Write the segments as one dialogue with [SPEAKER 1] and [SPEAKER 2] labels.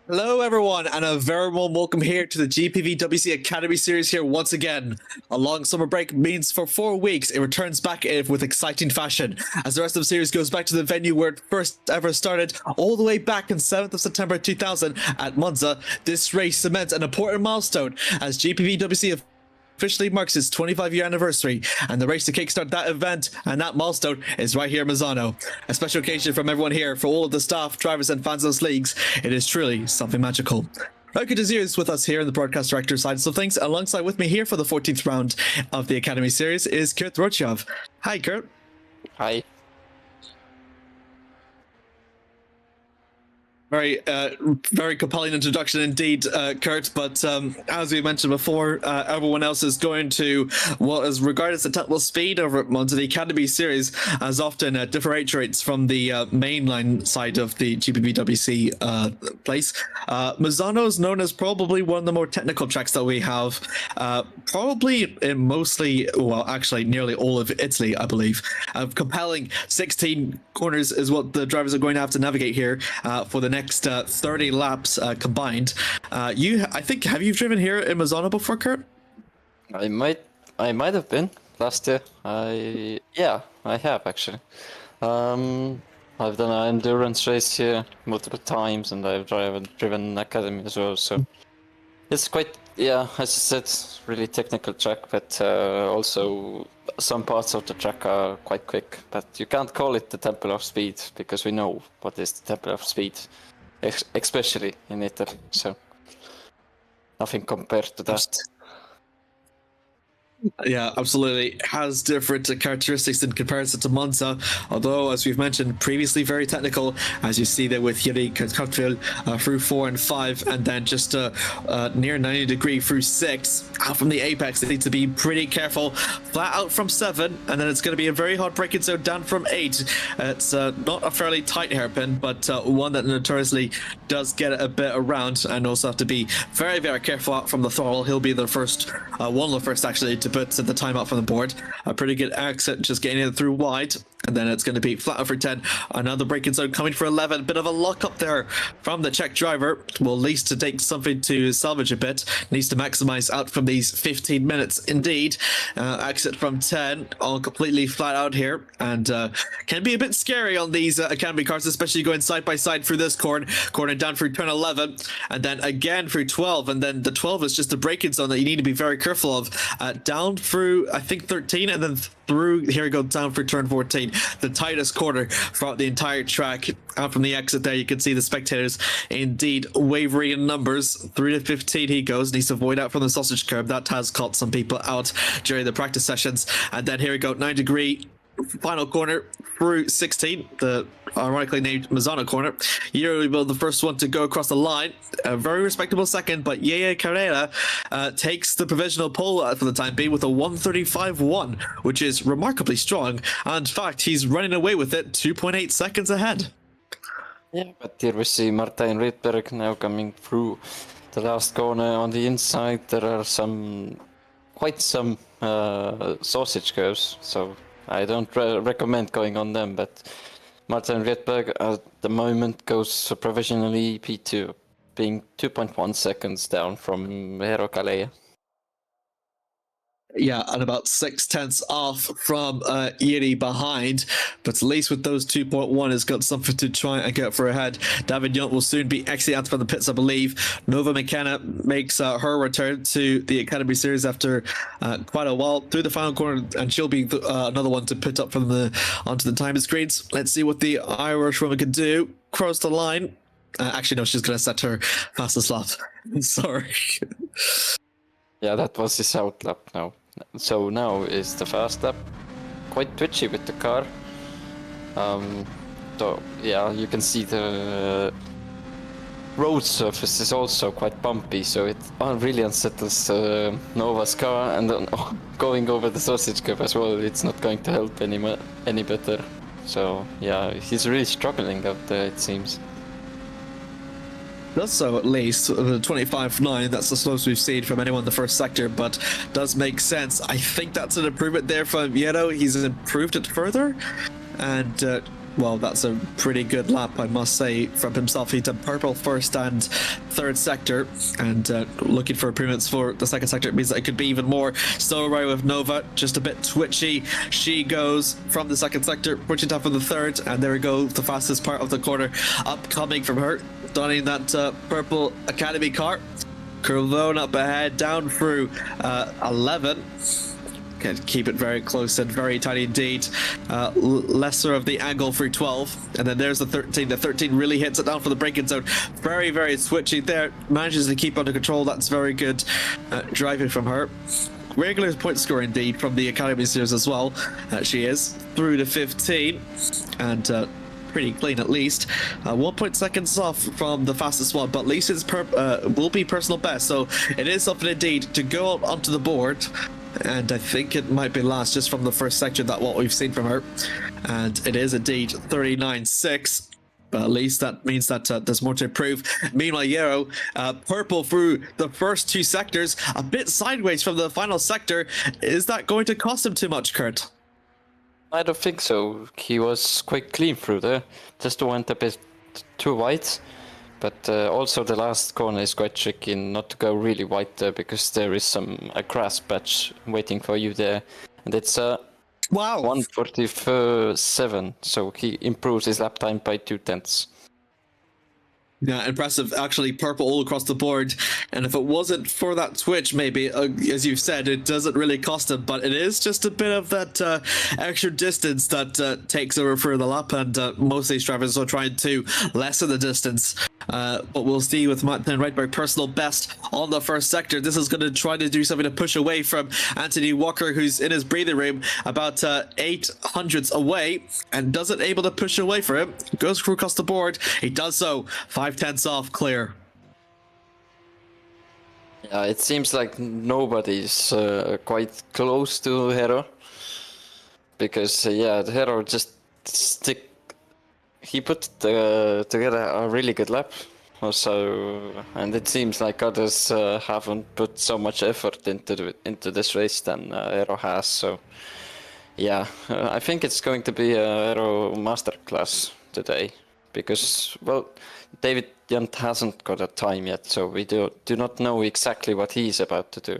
[SPEAKER 1] Hello, everyone, and a very warm welcome here to the GPVWC Academy Series here once again. A long summer break means for 4 weeks it returns back with exciting fashion, as the rest of the series goes back to the venue where it first ever started, all the way back in 7th of September 2000 at Monza. This race cements an important milestone as GPVWC officially marks its 25-year anniversary, and the race to kickstart that event and that milestone is right here in Misano. A special occasion from everyone here for all of the staff, drivers, and fans of those leagues. It is truly something magical. Remco is with us here in the broadcast director side of things. Alongside with me here for the 14th round of the Academy Series is Kert Rohtjarv. Hi, Kert.
[SPEAKER 2] Hi.
[SPEAKER 1] Very compelling introduction indeed, Kert. But as we mentioned before, everyone else is going to what is regarded as the technical speed over at Monza. The Academy Series as often differentiates from the mainline side of the GPVWC place. Misano is known as probably one of the more technical tracks that we have. Probably in mostly, well, actually nearly all of Italy, I believe. Compelling 16 corners is what the drivers are going to have to navigate here for the next 30 laps combined. I think, have you driven here in Misano before, Kert?
[SPEAKER 2] I might have been last year. I have actually. I've done an endurance race here multiple times, and I've driven academy as well. So it's quite, as you said, really technical track, but also some parts of the track are quite quick. But you can't call it the Temple of Speed because we know what is the Temple of Speed, especially in Italy. So nothing compared to that.
[SPEAKER 1] Yeah, absolutely. Has different characteristics in comparison to Monza, although, as we've mentioned previously, very technical, as you see there with Yuri Kert through 4 and 5, and then just near 90 degree through 6. Out from the apex, they need to be pretty careful. Flat out from 7, and then it's going to be a very hard braking zone down from 8. It's not a fairly tight hairpin, but one that notoriously does get a bit around, and also have to be very, very careful out from the throttle. He'll be the first, one of the first actually, to put the time up from the board. A pretty good exit, just getting it through wide, and then it's going to be flat over 10. Another braking zone coming for 11. Bit of a lock up there from the Czech driver. Will at least to take something to salvage a bit. Needs to maximize out from these 15 minutes indeed. Exit from 10, all completely flat out here, and can be a bit scary on these academy cars, especially going side by side through this corner down through turn 11, and then again through 12, and then the 12 is just the braking zone that you need to be very careful of. Down through, I think, 13, and then through, here we go, down for turn 14, the tightest corner throughout the entire track. Out from the exit there, you can see the spectators indeed wavering in numbers. 3 to 15 he goes, needs to avoid out from the sausage curb. That has caught some people out during the practice sessions. And then here we go, 9 degree final corner through 16, the ironically named Misano corner. Yuri will the first one to go across the line. A very respectable second, but Yeye Carrera takes the provisional pole for the time being with a 1:35.1, which is remarkably strong. And in fact, he's running away with it 2.8 seconds ahead.
[SPEAKER 2] Yeah, but here we see Martin Rydberg now coming through the last corner on the inside. There are quite some sausage curves, so I don't recommend going on them, but Martin Rydberg at the moment goes provisionally P2, being 2.1 seconds down from Hero Kalea.
[SPEAKER 1] Yeah, and about 6/10 off from Yuri behind, but at least with those 2.1 has got something to try and get for ahead. David Yunt will soon be exiting out from the pits, I believe. Nova McKenna makes her return to the Academy Series after quite a while through the final corner, and she'll be another one to put up from onto the timer screens. Let's see what the Irish woman can do. Cross the line. Actually, no, she's going to set her fastest lap. Sorry.
[SPEAKER 2] Yeah, that was his out lap now. So now is the fast lap. Quite twitchy with the car. So yeah, you can see the road surface is also quite bumpy, so it really unsettles Nova's car, and then going over the sausage curve as well, it's not going to help any better. So yeah, he's really struggling out there, it seems.
[SPEAKER 1] Does so, at least. The 25.9, that's the slowest we've seen from anyone in the first sector, but does make sense. I think that's an improvement there from Yero. He's improved it further, and Well, that's a pretty good lap, I must say, from himself. He did purple first and third sector, and looking for improvements for the second sector. It means that it could be even more. Still right with Nova, just a bit twitchy. She goes from the second sector, pushing down for the third, and there we go, the fastest part of the corner upcoming from her, donning that purple Academy car. Curvone up ahead, down through 11. Can keep it very close and very tiny indeed. Lesser of the angle through 12, and then there's the 13. The 13 really hits it down for the braking zone. Very, very switchy there. Manages to keep under control. That's very good driving from her. Regular point score indeed from the Academy Series as well. She is through to 15, and pretty clean at least. 1 seconds off from the fastest one, but at least it's will be personal best. So it is something indeed to go up onto the board. And I think it might be last just from the first section that what we've seen from her, and it is indeed 39.6, but at least that means that there's more to improve. Meanwhile, Yero, purple through the first two sectors, a bit sideways from the final sector. Is that going to cost him too much, Kert?
[SPEAKER 2] I don't think so. He was quite clean through there, just went a bit too wide. But also the last corner is quite tricky not to go really wide there, because there is a grass patch waiting for you there, and it's
[SPEAKER 1] Wow,
[SPEAKER 2] 1:47, so he improves his lap time by 0.2.
[SPEAKER 1] Yeah, impressive. Actually, purple all across the board. And if it wasn't for that twitch, maybe, as you've said, it doesn't really cost him. But it is just a bit of that extra distance that takes over for the lap. And most of these drivers are trying to lessen the distance. But we'll see with Martin Rydberg personal best on the first sector. This is going to try to do something to push away from Anthony Walker, who's in his breathing room about 800s away, and doesn't able to push away for him. Goes across the board. He does so. 5/10 off, clear.
[SPEAKER 2] Yeah, it seems like nobody's quite close to Hero, because the Hero just he put together a really good lap also, and it seems like others haven't put so much effort into this race than Hero has. So yeah, I think it's going to be a Hero masterclass today, because, well, David Junt hasn't got a time yet, so we do not know exactly what he's about to do.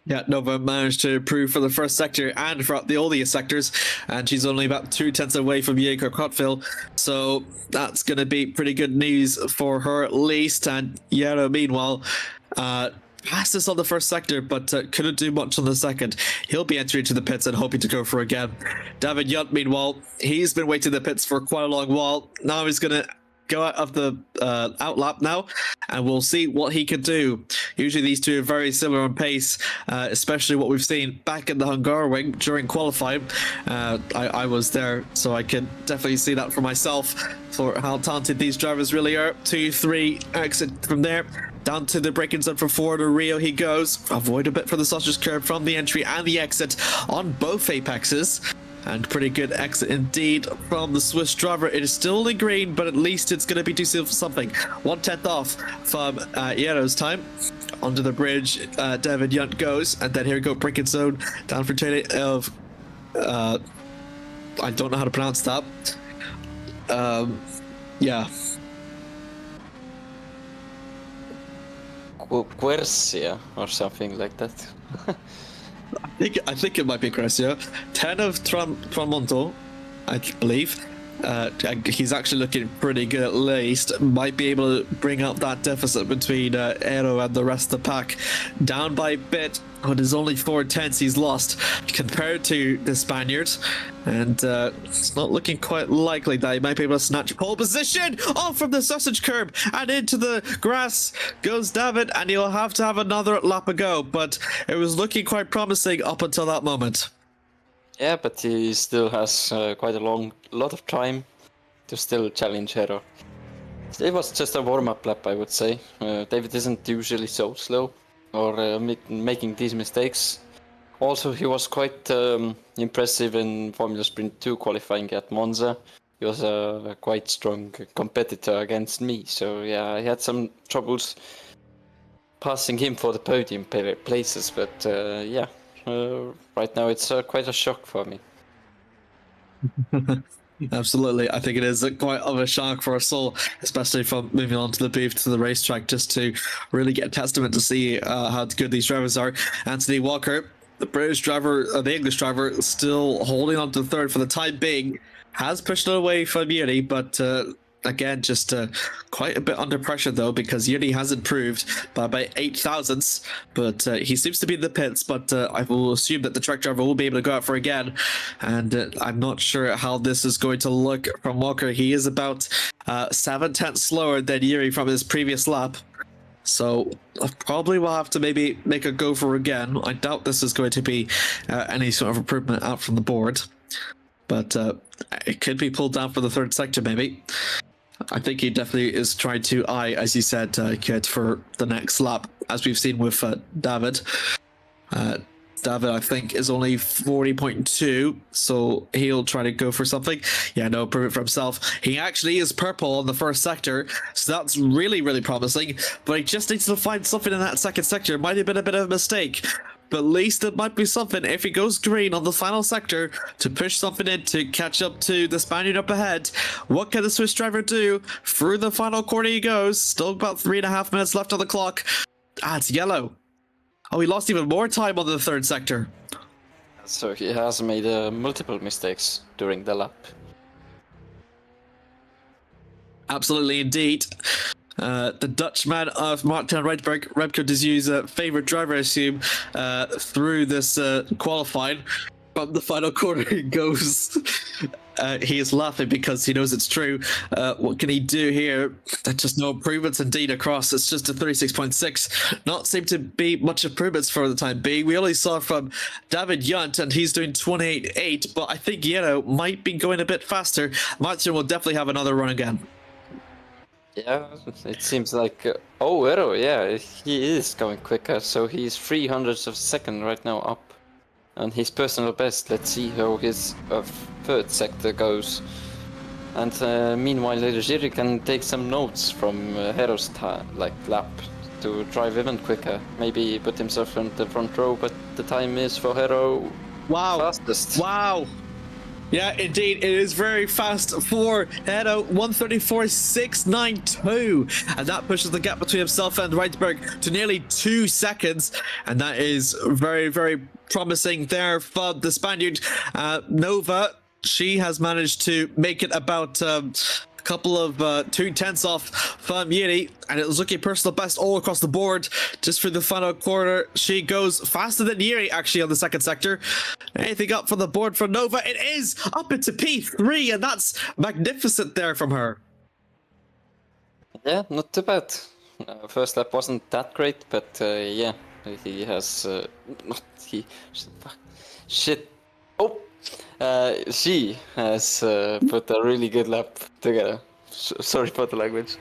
[SPEAKER 1] Yeah, Nova managed to improve for the first sector and for the earlier sectors, and she's only about 2/10 away from Jaeger Kotville, so that's going to be pretty good news for her at least. And Yero, meanwhile, fastest on the first sector, but couldn't do much on the second. He'll be entering to the pits and hoping to go for again. David Junt, meanwhile, he's been waiting in the pits for quite a long while. Now he's going to go out of the outlap now, and we'll see what he can do. Usually these two are very similar on pace, especially what we've seen back in the Hungaroring during qualifying. I was there, so I can definitely see that for myself, for how talented these drivers really are. 2-3 exit from there. Down to the braking zone for Ford or Rio he goes. Avoid a bit for the sausage curve from the entry and the exit on both apexes. And pretty good exit indeed from the Swiss driver. It is still in green, but at least it's going to be too soon for something. 1/10 off from Yero's time. Onto the bridge, David Junt goes. And then here we go, braking zone. Down for Taylor of... I don't know how to pronounce that. Yeah.
[SPEAKER 2] Quercia or something like that.
[SPEAKER 1] I think it might be Crescia. 10 of Tramonto, I believe. He's actually looking pretty good at least. Might be able to bring up that deficit between Aero and the rest of the pack. Down by a bit. But there's only 4/10 he's lost compared to the Spaniard. And it's not looking quite likely that he might be able to snatch pole position off from the sausage curb and into the grass goes David, and he'll have to have another lap ago. But it was looking quite promising up until that moment.
[SPEAKER 2] Yeah, but he still has quite a lot of time to still challenge Hero. It was just a warm-up lap, I would say. David isn't usually so slow or making these mistakes. Also, he was quite impressive in Formula Sprint 2 qualifying at Monza. He was a quite strong competitor against me, so yeah, I had some troubles passing him for the podium places, but right now it's quite a shock for me.
[SPEAKER 1] Absolutely. I think it is quite of a shock for us all, especially from moving on to the booth to the racetrack, just to really get a testament to see how good these drivers are. Anthony Walker, the British driver, the English driver, still holding on to third for the time being, has pushed it away from Yuri, but again, just quite a bit under pressure though, because Yuri has improved by about 8 thousandths, but he seems to be in the pits. But I will assume that the truck driver will be able to go out for again, and I'm not sure how this is going to look from Walker. He is about 7 tenths slower than Yuri from his previous lap. So probably will have to maybe make a go for again. I doubt this is going to be any sort of improvement out from the board, but it could be pulled down for the third sector maybe. I think he definitely is trying to eye, as you said, Kert, for the next lap, as we've seen with David. David, I think, is only 40.2, so he'll try to go for something. Yeah, no, prove it for himself. He actually is purple on the first sector, so that's really, really promising, but he just needs to find something in that second sector. Might have been a bit of a mistake, but at least it might be something if he goes green on the final sector to push something in to catch up to the Spaniard up ahead. What can the Swiss driver do? Through the final corner he goes. Still about 3.5 minutes left on the clock. Ah, it's yellow. Oh, he lost even more time on the third sector.
[SPEAKER 2] So he has made multiple mistakes during the lap.
[SPEAKER 1] Absolutely, indeed. The Dutchman of Martin Reitberg, Remco de Zeeuw's favorite driver, I assume, through this qualifying. From the final corner he goes. He is laughing because he knows it's true. What can he do here? Just no improvements indeed across. It's just a 36.6. Not seem to be much improvements for the time being. We only saw from David Yunt, and he's doing 28.8, but I think might be going a bit faster. Martin will definitely have another run again.
[SPEAKER 2] Yeah, it seems like... oh, Eero, yeah, he is going quicker, so he's 300ths of a second right now up. And his personal best, let's see how his third sector goes. And meanwhile, Jiri can take some notes from Hero's lap to drive even quicker. Maybe put himself in the front row, but the time is for Hero fastest.
[SPEAKER 1] Wow! Yeah, indeed, it is very fast for Hero, 134.692, and that pushes the gap between himself and Reitberg to nearly 2 seconds, and that is very, very promising there for the Spaniard. Nova, she has managed to make it about a couple of 2 tenths off from Yuri, and it was looking personal best all across the board. Just for the final quarter, she goes faster than Yuri actually on the second sector. Anything up from the board for Nova? It is up into P3, and that's magnificent there from her.
[SPEAKER 2] Yeah, not too bad. First lap wasn't that great, but yeah, he has shit. Oh, she has put a really good lap together. Sorry for the language.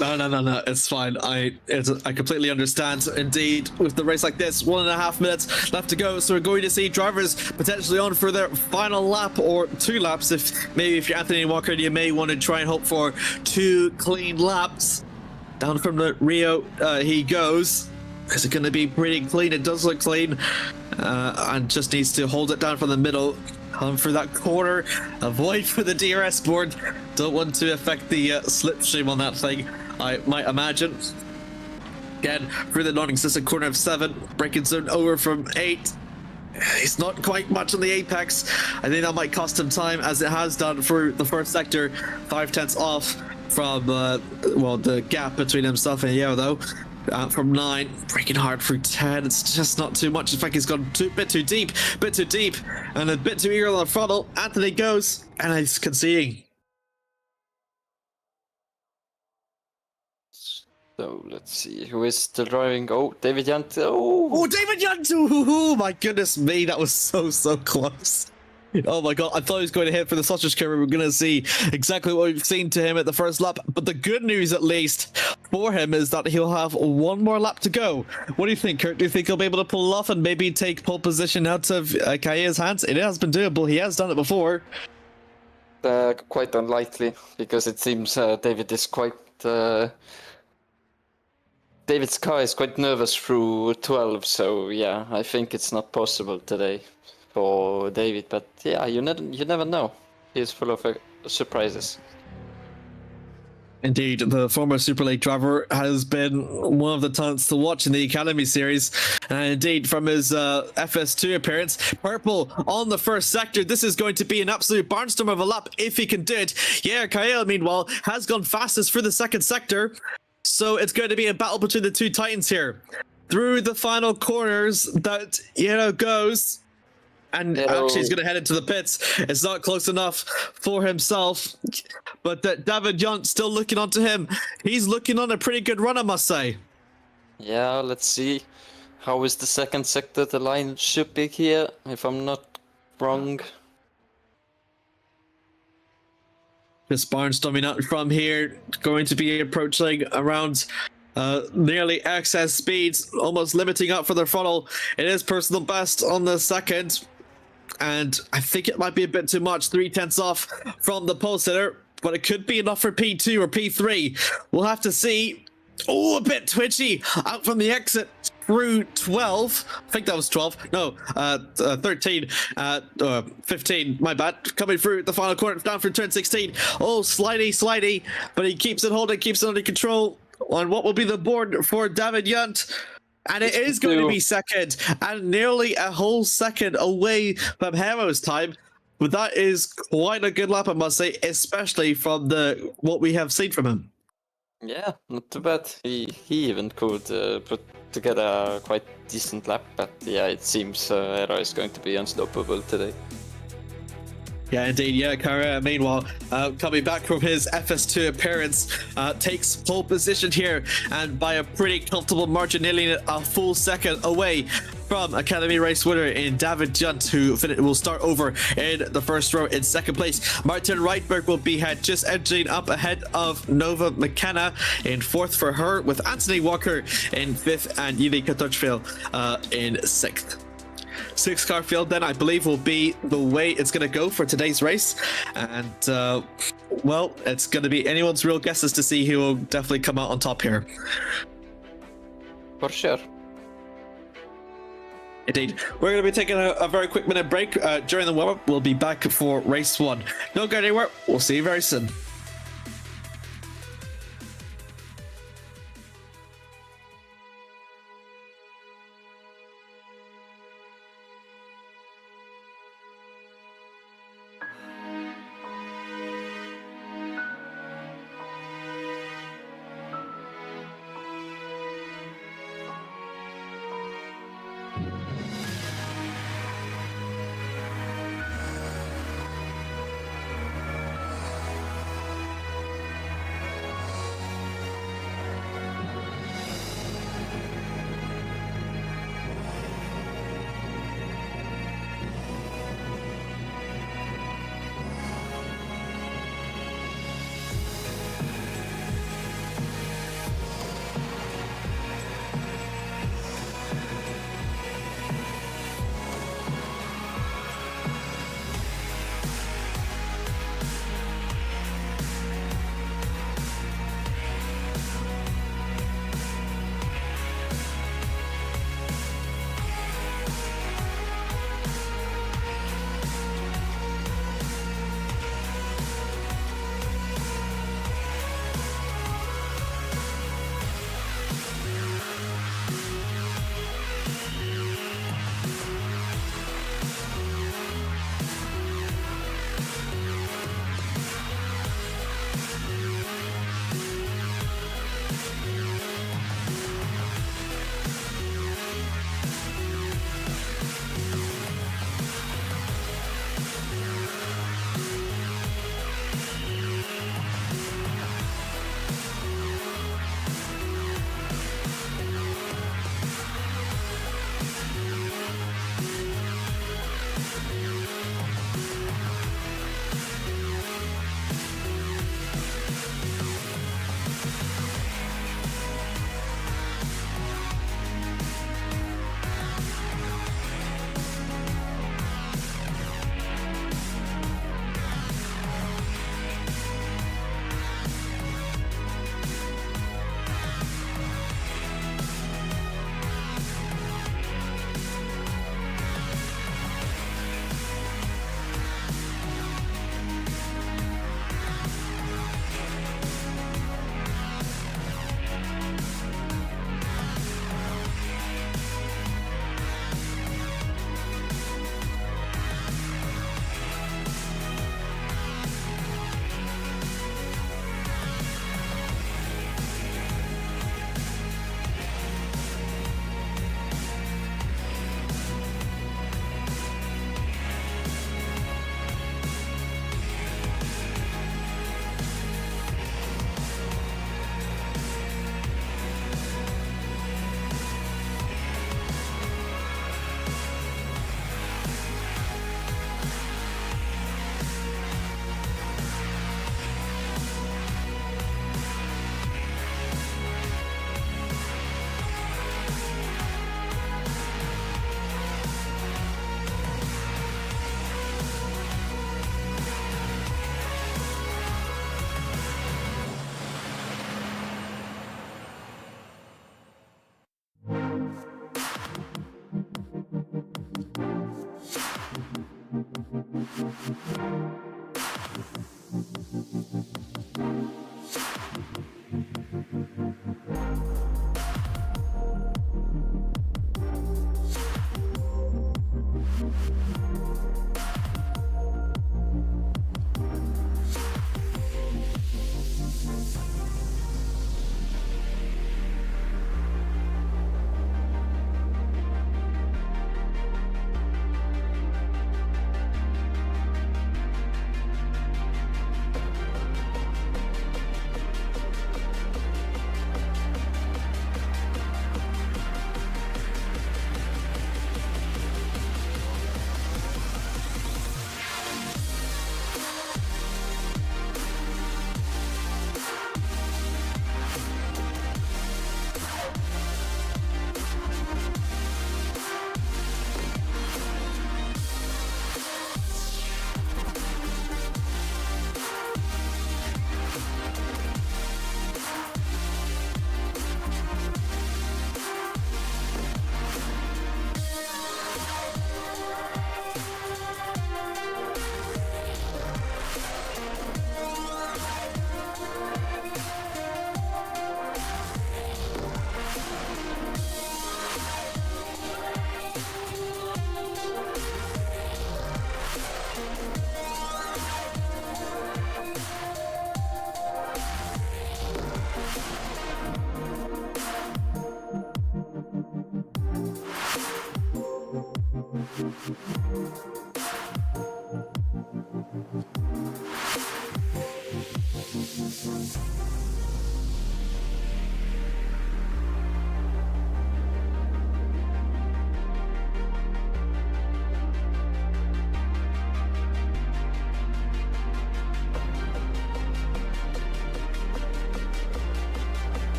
[SPEAKER 1] No, it's fine. I completely understand. Indeed, with the race like this, 1.5 minutes left to go, so we're going to see drivers potentially on for their final lap or 2 laps. If you're Anthony Walker, you may want to try and hope for 2 clean laps. Down from the Rio he goes. Is it going to be pretty clean? It does look clean, and just needs to hold it down from the middle. Come through that corner, avoid for the DRS board. Don't want to affect the slipstream on that thing, I might imagine. Again, through the non-existent corner of 7, braking zone over from 8. He's not quite much on the apex. I think that might cost him time, as it has done through the first sector. 5 tenths off from, the gap between himself and Yeo, though. From 9, breaking hard through 10. It's just not too much. In fact, he's gone a bit too deep, and a bit too eager on the throttle. Anthony goes, and he's conceding.
[SPEAKER 2] So let's see who is still driving. Oh, David Yunt. Oh,
[SPEAKER 1] David Yunt! Oh my goodness me, that was so close. Oh my god, I thought he was going to hit for the sausage curve. We were going to see exactly what we've seen to him at the first lap. But the good news, at least, for him is that he'll have 1 more lap to go. What do you think, Kurt? Do you think he'll be able to pull off and maybe take pole position out of Kaye's hands? It has been doable. He has done it before.
[SPEAKER 2] Quite unlikely, because it seems David is quite... David's car is quite nervous through 12, so yeah, I think it's not possible today for David, but yeah, you never know. He's full of surprises.
[SPEAKER 1] Indeed, the former Super League driver has been one of the talents to watch in the Academy series. And indeed, from his FS2 appearance, purple on the first sector. This is going to be an absolute barnstorm of a lap if he can do it. Yeah, Kyle, meanwhile, has gone fastest for the second sector. So it's going to be a battle between the two Titans here. Through the final corners that goes. And actually, he's going to head into the pits. It's not close enough for himself. But David Yunt still looking onto him. He's looking on a pretty good run, I must say.
[SPEAKER 2] Yeah, let's see. How is the second sector? The line should be here, if I'm not wrong.
[SPEAKER 1] Just barnstorming out from here. Going to be approaching around nearly excess speeds. Almost limiting up for the throttle. It is personal best on the second. And I think it might be a bit too much. 3/10 off from the pole sitter, but it could be enough for P2 or P3. We'll have to see. Oh, a bit twitchy out from the exit through 12. I think that was 12. No, 13. 15. My bad. Coming through the final corner down through turn 16. Oh, slidey, but he keeps it holding, keeps it under control. On what will be the board for David Yunt. And it is going to be second, and nearly a whole second away from Hero's time. But that is quite a good lap, I must say, especially from what we have seen from him.
[SPEAKER 2] Yeah, not too bad. He even could put together a quite decent lap, but yeah, it seems Hero is going to be unstoppable today.
[SPEAKER 1] Yeah, indeed. Yeah, Kara, meanwhile, coming back from his FS2 appearance, takes pole position here, and by a pretty comfortable margin, nearly a full second away from Academy race winner in David Yunt, who will start over in the first row in second place. Martin Reitberg will be just edging up ahead of Nova McKenna in fourth for her, with Anthony Walker in fifth and Yuri Katochville in sixth. Six car field then, I believe, will be the way it's going to go for today's race. And, well, it's going to be anyone's real guesses to see who will definitely come out on top here.
[SPEAKER 2] For sure.
[SPEAKER 1] Indeed. We're going to be taking a very quick minute break during the warm-up. We'll be back for race one. Don't go anywhere. We'll see you very soon.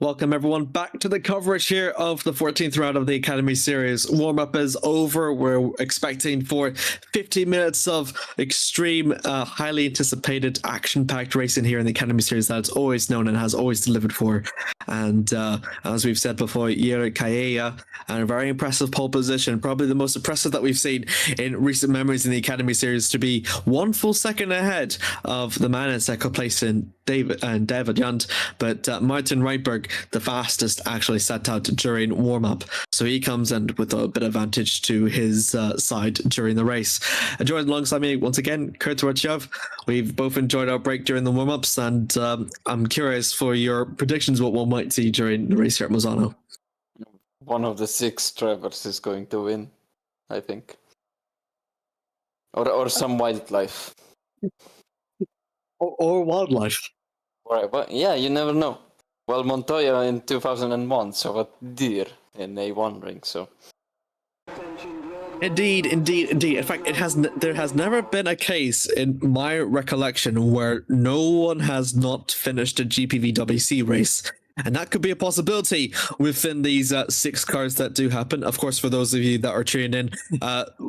[SPEAKER 1] Welcome everyone back to the coverage here of the 14th round of the Academy Series. Warm-up is over. We're expecting for 15 minutes of extreme, highly anticipated, action-packed racing here in the Academy Series that's always known and has always delivered for. And as we've said before, Jiri Kajaya, and a very impressive pole position, probably the most impressive that we've seen in recent memories in the Academy Series, to be 1 full second ahead of the man in second place in David Jant, but Martin Reitberg, the fastest, actually set out during warm-up, so he comes in with a bit of advantage to his side during the race. Joined alongside me once again, Kert Rohtjarv. We've both enjoyed our break during the warm-ups, and I'm curious for your predictions what one might see during the race here at Misano.
[SPEAKER 2] One of the 6 drivers is going to win, I think, or some wildlife,
[SPEAKER 1] or wildlife.
[SPEAKER 2] Right, but yeah, you never know. Well, Montoya in 2001 saw a deer in A1 ring, so.
[SPEAKER 1] Indeed. In fact, there has never been a case in my recollection where no one has not finished a GPVWC race. And that could be a possibility within these 6 cars that do happen. Of course, for those of you that are tuning in,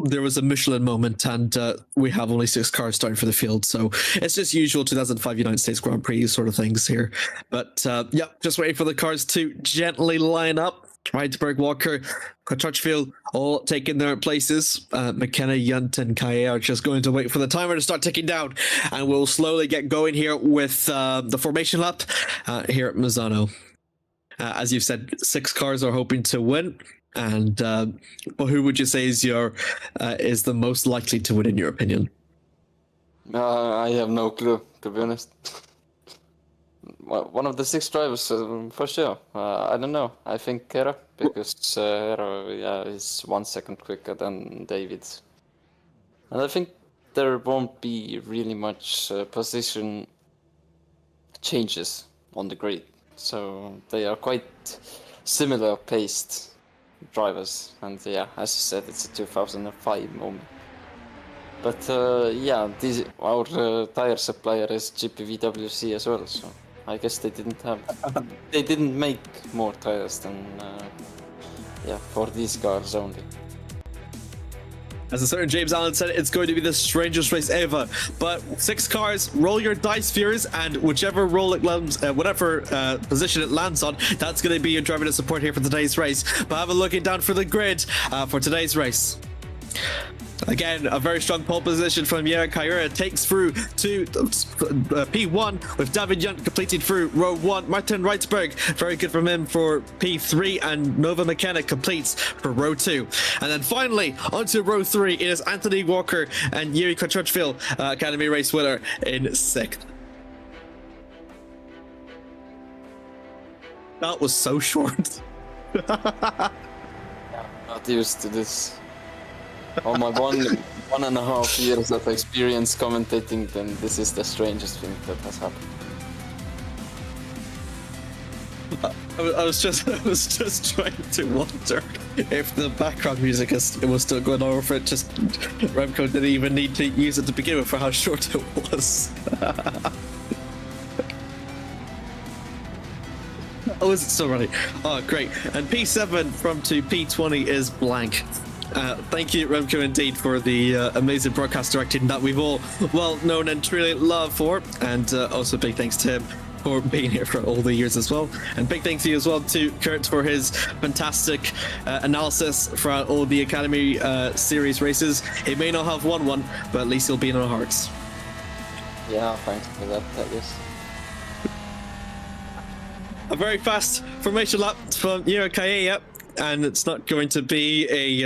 [SPEAKER 1] there was a Michelin moment, and we have only 6 cars starting for the field. So it's just usual 2005 United States Grand Prix sort of things here. But yeah, just waiting for the cars to gently line up. Reitberg, Walker, Rohtjarv all taking their places. McKenna, Yunt, and Kajaya are just going to wait for the timer to start ticking down, and we'll slowly get going here with the formation lap here at Misano. As you've said, 6 cars are hoping to win, and well, who would you say is the most likely to win in your opinion?
[SPEAKER 2] I have no clue, to be honest. One of the 6 drivers, for sure. I don't know. I think Kert, because is 1 second quicker than David. And I think there won't be really much position changes on the grid. So they are quite similar paced drivers. And yeah, as you said, it's a 2005 moment. But yeah, our tire supplier is GPVWC as well, so I guess they didn't make more tires than for these cars only.
[SPEAKER 1] As a certain James Allen said, it's going to be the strangest race ever. But 6 cars, roll your dice, viewers, and whichever roll it lands, whatever position it lands on, that's going to be your driver to support here for today's race. But have a looking down for the grid for today's race. Again, a very strong pole position from Jiri Kajaya, takes through to P1 with David Yunt completing through row 1. Martin Reitberg, very good from him for P3, and Nova McKenna completes for row 2. And then finally, onto row 3, it is Anthony Walker and Jiri Rohtjarv, Academy race winner, in 6th. That was so short.
[SPEAKER 2] Not used to this. Oh my, 1.5 years of experience commentating, then this is the strangest thing that has happened.
[SPEAKER 1] I was just trying to wonder if the background music was still going on, or if it just Remco didn't even need to use it to begin with for how short it was. Oh, is it still running? Oh, great. And P7 from to P20 is blank. Thank you, Remco, indeed, for the amazing broadcast directing that we've all well known and truly love for. And also big thanks to him for being here for all the years as well. And big thanks to you as well to Kert for his fantastic analysis throughout all the Academy Series races. He may not have won one, but at least he'll be in our hearts.
[SPEAKER 2] Yeah, thanks for that, I guess.
[SPEAKER 1] A very fast formation lap from Jiri Kajaya. And it's not going to be a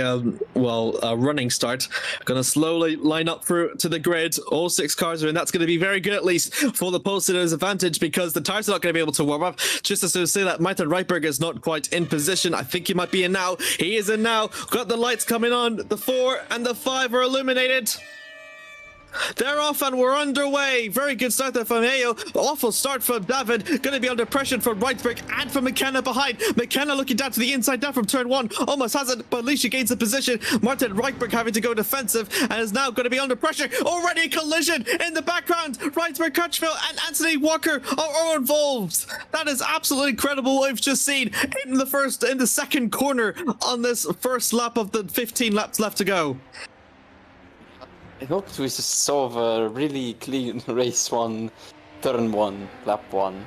[SPEAKER 1] running start. Going to slowly line up through to the grid. All 6 cars are in. That's going to be very good, at least for the pole sitter's advantage, because the tires are not going to be able to warm up. Just as to say that Martin Reitberg is not quite in position. I think he might be in now. He is in now. Got the lights coming on. The 4 and the 5 are illuminated. They're off and we're underway. Very good start there from Ayo. Awful start from David. Going to be under pressure from Reitberg and from McKenna behind. McKenna looking down to the inside down from turn 1. Almost has it, but at least she gains the position. Martin Reitberg having to go defensive and is now going to be under pressure. Already a collision in the background. Reitberg, Crutchfield and Anthony Walker are all involved. That is absolutely incredible what we've just seen in the second corner on this first lap of the 15 laps left to go.
[SPEAKER 2] I hoped we just saw a really clean race 1, turn 1, lap 1.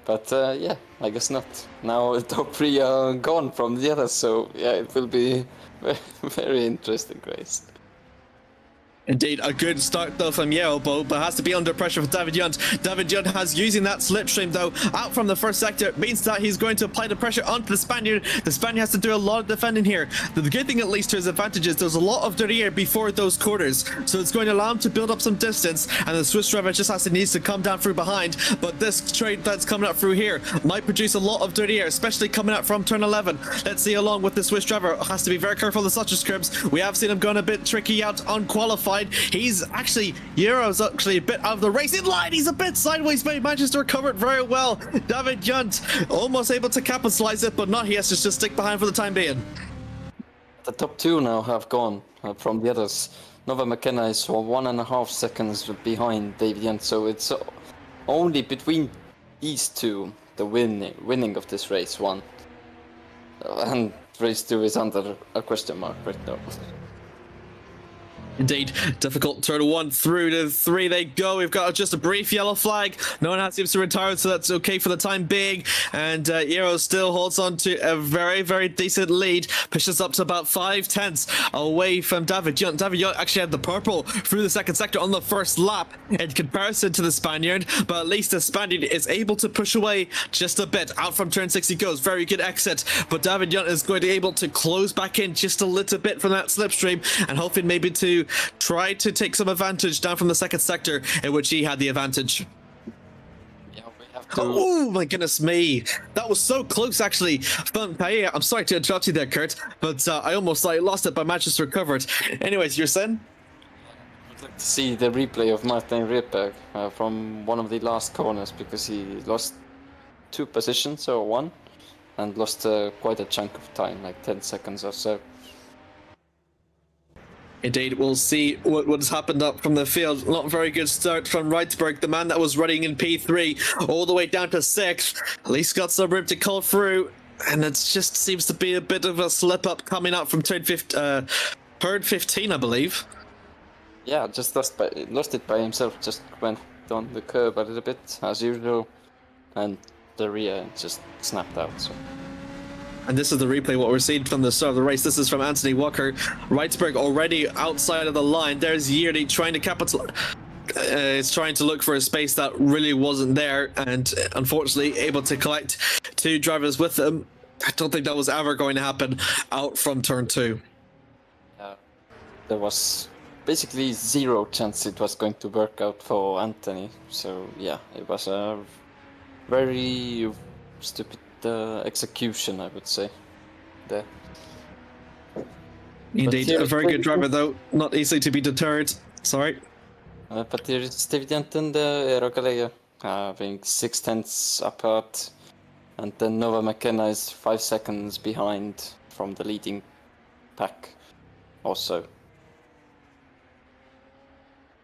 [SPEAKER 2] But yeah, I guess not. Now top 3 are gone from the others, so yeah, it will be very, very interesting race.
[SPEAKER 1] Indeed, a good start though from Yeo, but has to be under pressure for David Yunt. David Yunt has using that slipstream though out from the first sector. It means that he's going to apply the pressure onto the Spaniard. The Spaniard has to do a lot of defending here. The good thing, at least to his advantage, is there's a lot of derriere before those quarters, so it's going to allow him to build up some distance, and the Swiss driver just needs to come down through behind. But this trade that's coming up through here might produce a lot of derriere, especially coming up from turn 11. Let's see, along with the Swiss driver, has to be very careful of the Sutters curbs. We have seen him going a bit tricky out unqualified. Euro's actually a bit out of the race in line. He's a bit sideways, but he manages to recover it very well. David Yunt almost able to capitalize it, but not. He has to just stick behind for the time being.
[SPEAKER 2] The top 2 now have gone from the others. Nova McKenna is 1.5 seconds behind David Yunt, so it's only between these 2 the winning of this race 1. And race 2 is under a question mark right now.
[SPEAKER 1] Indeed, difficult turn 1 through to 3 they go. We've got just a brief yellow flag. No one seems to retire, so that's okay for the time being. And Eero still holds on to a very, very decent lead. Pushes up to about 5/10 away from David Yunt. David Yunt actually had the purple through the second sector on the first lap in comparison to the Spaniard, but at least the Spaniard is able to push away just a bit. Out from turn 6 he goes. Very good exit, but David Yunt is going to be able to close back in just a little bit from that slipstream and hoping maybe to try to take some advantage down from the second sector in which he had the advantage.
[SPEAKER 2] Yeah, we have to...
[SPEAKER 1] Oh my goodness me, that was so close actually. I'm sorry to interrupt you there, Kert, but I almost lost it, but managed to recover it. Anyways, you're saying?
[SPEAKER 2] I'd like to see the replay of Martin Rieberg from one of the last corners, because he lost 2 positions or 1 and lost quite a chunk of time, like 10 seconds or so.
[SPEAKER 1] Indeed, we'll see what has happened up from the field. Not very good start from Reitberg, the man that was running in P3 all the way down to 6th. At least got some room to call through, and it just seems to be a bit of a slip up coming up from turn 15, I believe.
[SPEAKER 2] Yeah, just lost it by himself. Just went on the curb a little bit as usual, and the rear just snapped out. So.
[SPEAKER 1] And this is the replay, what we're seeing from the start of the race. This is from Anthony Walker. Reitberg already outside of the line. There's Yearly trying to capitalize. It's trying to look for a space that really wasn't there, and unfortunately able to collect 2 drivers with them. I don't think that was ever going to happen out from turn 2.
[SPEAKER 2] There was basically 0 chance it was going to work out for Anthony. So yeah, it was a very stupid execution, I would say. There.
[SPEAKER 1] Indeed, a very good driver though, not easily to be deterred. Sorry.
[SPEAKER 2] But here is David Yunt and Eero Galea having 6/10 apart, and then Nova McKenna is 5 seconds behind from the leading pack also.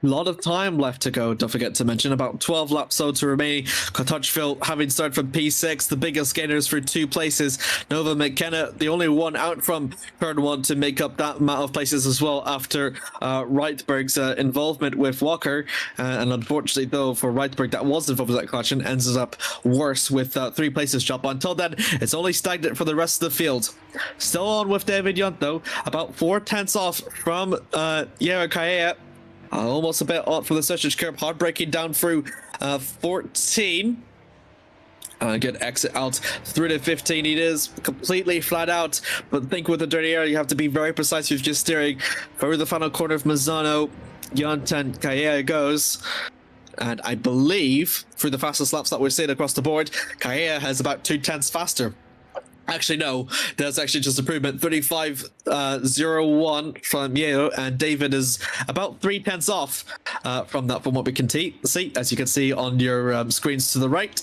[SPEAKER 1] A lot of time left to go, don't forget to mention. About 12 laps so to remain. Touchville having started from P6, the biggest gainers for 2 places. Nova McKenna, the only one out from turn 1 to make up that amount of places as well after Reitberg's involvement with Walker. And unfortunately, though, for Reitberg, that was involved with that collision, ends up worse with 3 places drop. Until then, it's only stagnant for the rest of the field. Still on with David Yunt, though, about 4/10 off from Kaea. Almost a bit off for the Sutters curb, hard breaking down through 14. Good exit out through to 15. It is completely flat out, but think with the dirty air, you have to be very precise with your steering. Through the final corner of Misano, Yunt and Kaea goes. And I believe, through the fastest laps that we're seeing across the board, Kaea has about 2/10 faster. Actually, no, there's actually just improvement. 35.01 from Yeo, and David is about 3/10 off from that, from what we can see, as you can see on your screens to the right.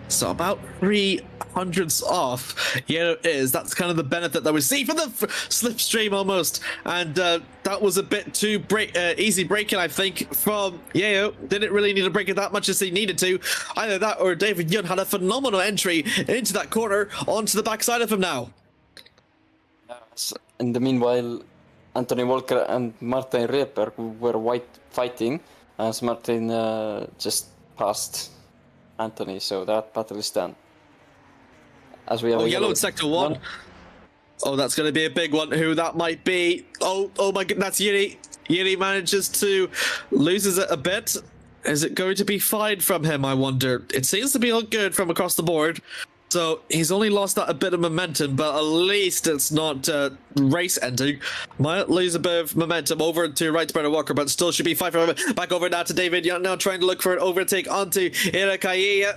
[SPEAKER 1] So about 300s off. Yeo is. That's kind of the benefit that we see from the slipstream almost. And that was a bit too easy braking, I think, from Yeo. Didn't really need to brake it that much as he needed to. Either that or David Yun had a phenomenal entry into that corner onto the backside of him now.
[SPEAKER 2] In the meanwhile, Anthony Walker and Martin Reper were fighting as Martin just passed Anthony, so that battle is done. As we have a
[SPEAKER 1] yellow in sector 1. Oh, that's going to be a big one. Who that might be? Oh my goodness, that's Yuri. Yuri manages to loses it a bit. Is it going to be fine from him, I wonder? It seems to be all good from across the board. So he's only lost that a bit of momentum, but at least it's not race ending. Might lose a bit of momentum over to right to Brendan Walker, but still should be fine for him. Back over now to David Young, now trying to look for an overtake onto Irakaya.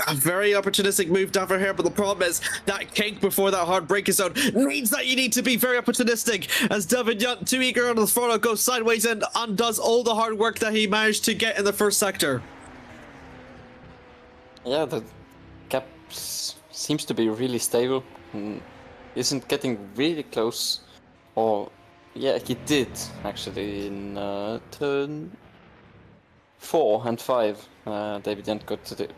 [SPEAKER 1] A very opportunistic move down for here, but the problem is that kink before that hard braking zone means that you need to be very opportunistic, as David Young, too eager on the throttle, goes sideways and undoes all the hard work that he managed to get in the first sector.
[SPEAKER 2] Yeah, the gap seems to be really stable and isn't getting really close. Or, yeah, he did actually in turn 4 and 5. David Young got to the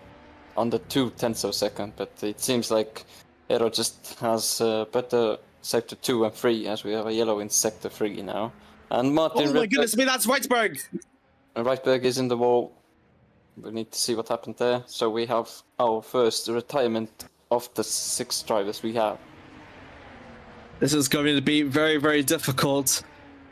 [SPEAKER 2] under 2/10 of a second, but it seems like Aero just has better sector 2 and 3, as we have a yellow in sector 3 now. And Martin.
[SPEAKER 1] Oh my goodness me, that's Reitsberg!
[SPEAKER 2] And Reitsberg is in the wall. We need to see what happened there. So we have our first retirement of the 6 drivers we have.
[SPEAKER 1] This is going to be very, very difficult.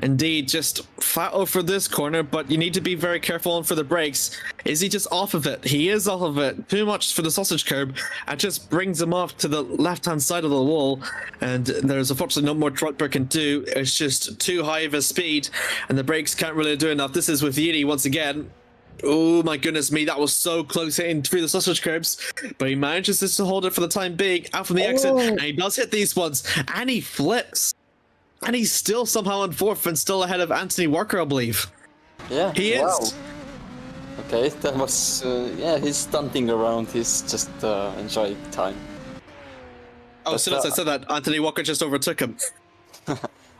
[SPEAKER 1] Indeed, just flat over this corner, but you need to be very careful for the brakes. Is he just off of it? He is off of it. Too much for the sausage curb. It just brings him off to the left-hand side of the wall, and there's unfortunately no more Trotberg can do. It's just too high of a speed, and the brakes can't really do enough. This is with Yiri once again. Oh my goodness me, that was so close hitting through the sausage curbs, but he manages just to hold it for the time being out from the exit, and he does hit these ones, and he flips. And he's still somehow in 4th and still ahead of Anthony Walker, I believe.
[SPEAKER 2] Yeah,
[SPEAKER 1] he is.
[SPEAKER 2] Okay, that was, yeah, he's stunting around, he's just enjoying time.
[SPEAKER 1] Oh, as soon as I said that, Anthony Walker just overtook him.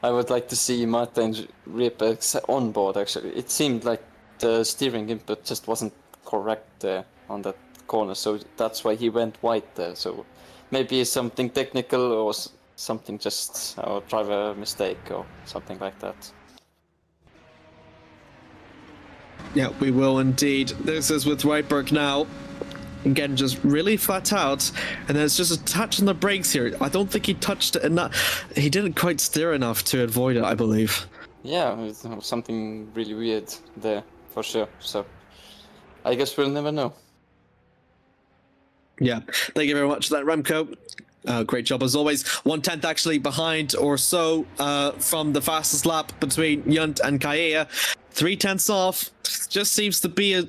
[SPEAKER 2] I would like to see Martin Riepex on board, actually. It seemed like the steering input just wasn't correct there on that corner, so that's why he went white there. So maybe something technical or something just a driver mistake or something like that.
[SPEAKER 1] Yeah, we will indeed. This is with Reitberg now. Again, just really flat out, and then it's just a touch on the brakes here. I don't think he touched it enough. He didn't quite steer enough to avoid it, I believe.
[SPEAKER 2] Yeah, it was something really weird there, for sure. So I guess we'll never know.
[SPEAKER 1] Yeah, thank you very much for that, Remco. Great job as always. 1/10 actually behind or so from the fastest lap between Yunt and Kaea. 3/10 off. Just seems to be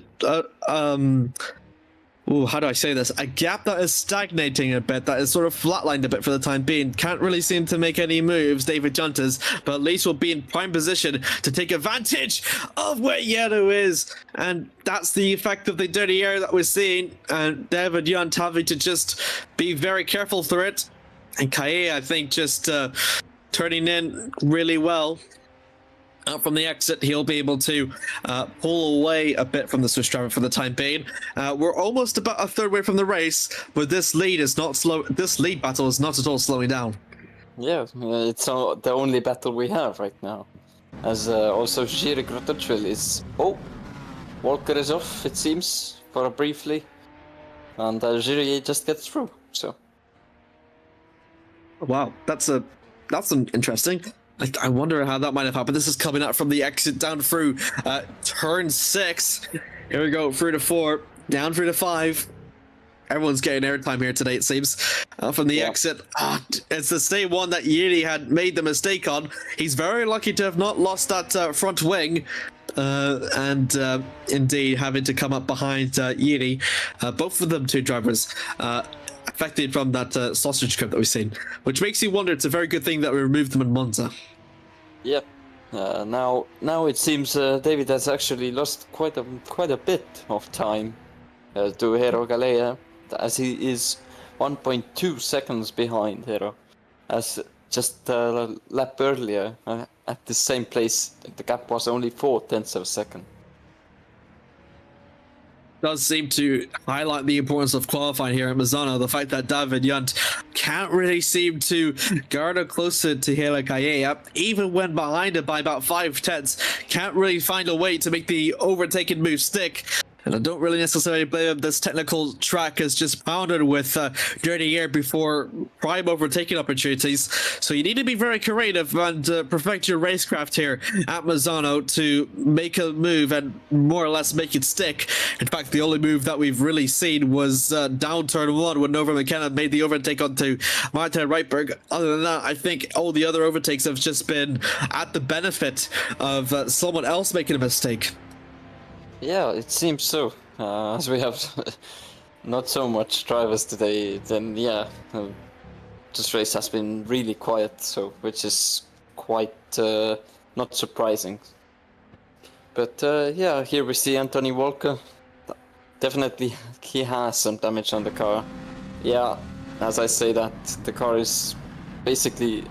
[SPEAKER 1] how do I say this? A gap that is stagnating a bit, that is sort of flatlined a bit for the time being. Can't really seem to make any moves, David Junt is, but at least will be in prime position to take advantage of where Yellow is. And that's the effect of the dirty air that we're seeing. And David Junt having to just be very careful through it. And Kaye, I think, just turning in really well. Out from the exit, he'll be able to pull away a bit from the Swiss driver for the time being. We're almost about a third way from the race, but this lead is not slow. This lead battle is not at all slowing down.
[SPEAKER 2] Yeah, it's the only battle we have right now. As also Jirik Rohtjarv is... Oh, Walker is off, it seems, for briefly. And Jiri just gets through, so...
[SPEAKER 1] Wow, that's interesting. I wonder how that might have happened. This is coming out from the exit down through turn 6. Here we go, through to 4, down through to 5. Everyone's getting airtime here today, it seems. From the exit, it's the same one that Yiri had made the mistake on. He's very lucky to have not lost that front wing. And indeed having to come up behind Yiri. Both of them two drivers affected from that sausage cup that we've seen, which makes you wonder. It's a very good thing that we removed them in Monza.
[SPEAKER 2] Yep. Now it seems David has actually lost quite a bit of time to Hero Galea, as he is 1.2 seconds behind Hero, as just a lap earlier at the same place the gap was only 0.4 of a second.
[SPEAKER 1] Does seem to highlight the importance of qualifying here at Misano. The fact that David Yunt can't really seem to garner closer to Hela Kayea, even when behind it by about 5/10, can't really find a way to make the overtaken move stick. And I don't really necessarily blame him. This technical track is just pounded with dirty air before prime overtaking opportunities. So you need to be very creative and perfect your racecraft here at Misano to make a move and more or less make it stick. In fact, the only move that we've really seen was down turn 1 when Nova McKenna made the overtake onto Martin Reitberg. Other than that, I think all the other overtakes have just been at the benefit of someone else making a mistake.
[SPEAKER 2] Yeah, it seems so. As we have not so much drivers today, then yeah, this race has been really quiet, so which is quite not surprising. But yeah, here we see Anthony Walker. Definitely, he has some damage on the car. Yeah, as I say that, the car is basically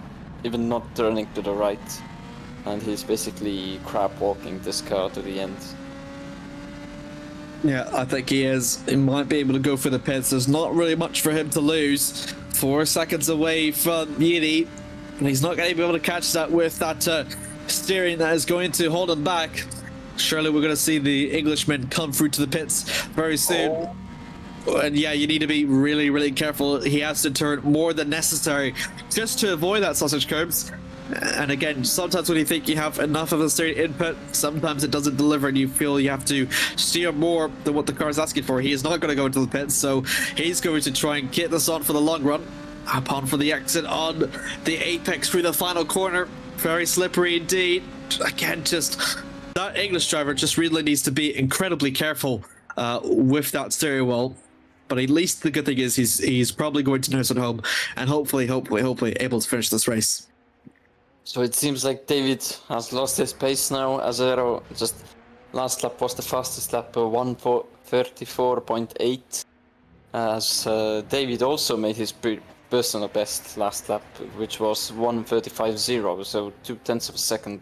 [SPEAKER 2] even not turning to the right, and he's basically crab walking this car to the end.
[SPEAKER 1] Yeah, I think he is. He might be able to go for the pits. There's not really much for him to lose. 4 seconds away from Yiri. And he's not going to be able to catch that with that steering that is going to hold him back. Surely we're going to see the Englishman come through to the pits very soon. And yeah, you need to be really, really careful. He has to turn more than necessary just to avoid that sausage curbs. And again, sometimes when you think you have enough of a steering input, sometimes it doesn't deliver and you feel you have to steer more than what the car is asking for. He is not going to go into the pits, so he's going to try and get this on for the long run. Upon for the exit on the apex through the final corner. Very slippery indeed. Again, just that English driver just really needs to be incredibly careful with that steering wheel. But at least the good thing is he's probably going to nurse at home and hopefully able to finish this race.
[SPEAKER 2] So it seems like David has lost his pace now. Azero just last lap was the fastest lap, 1:34.8. As David also made his personal best last lap, which was 1:35.0, so 0.2 of a second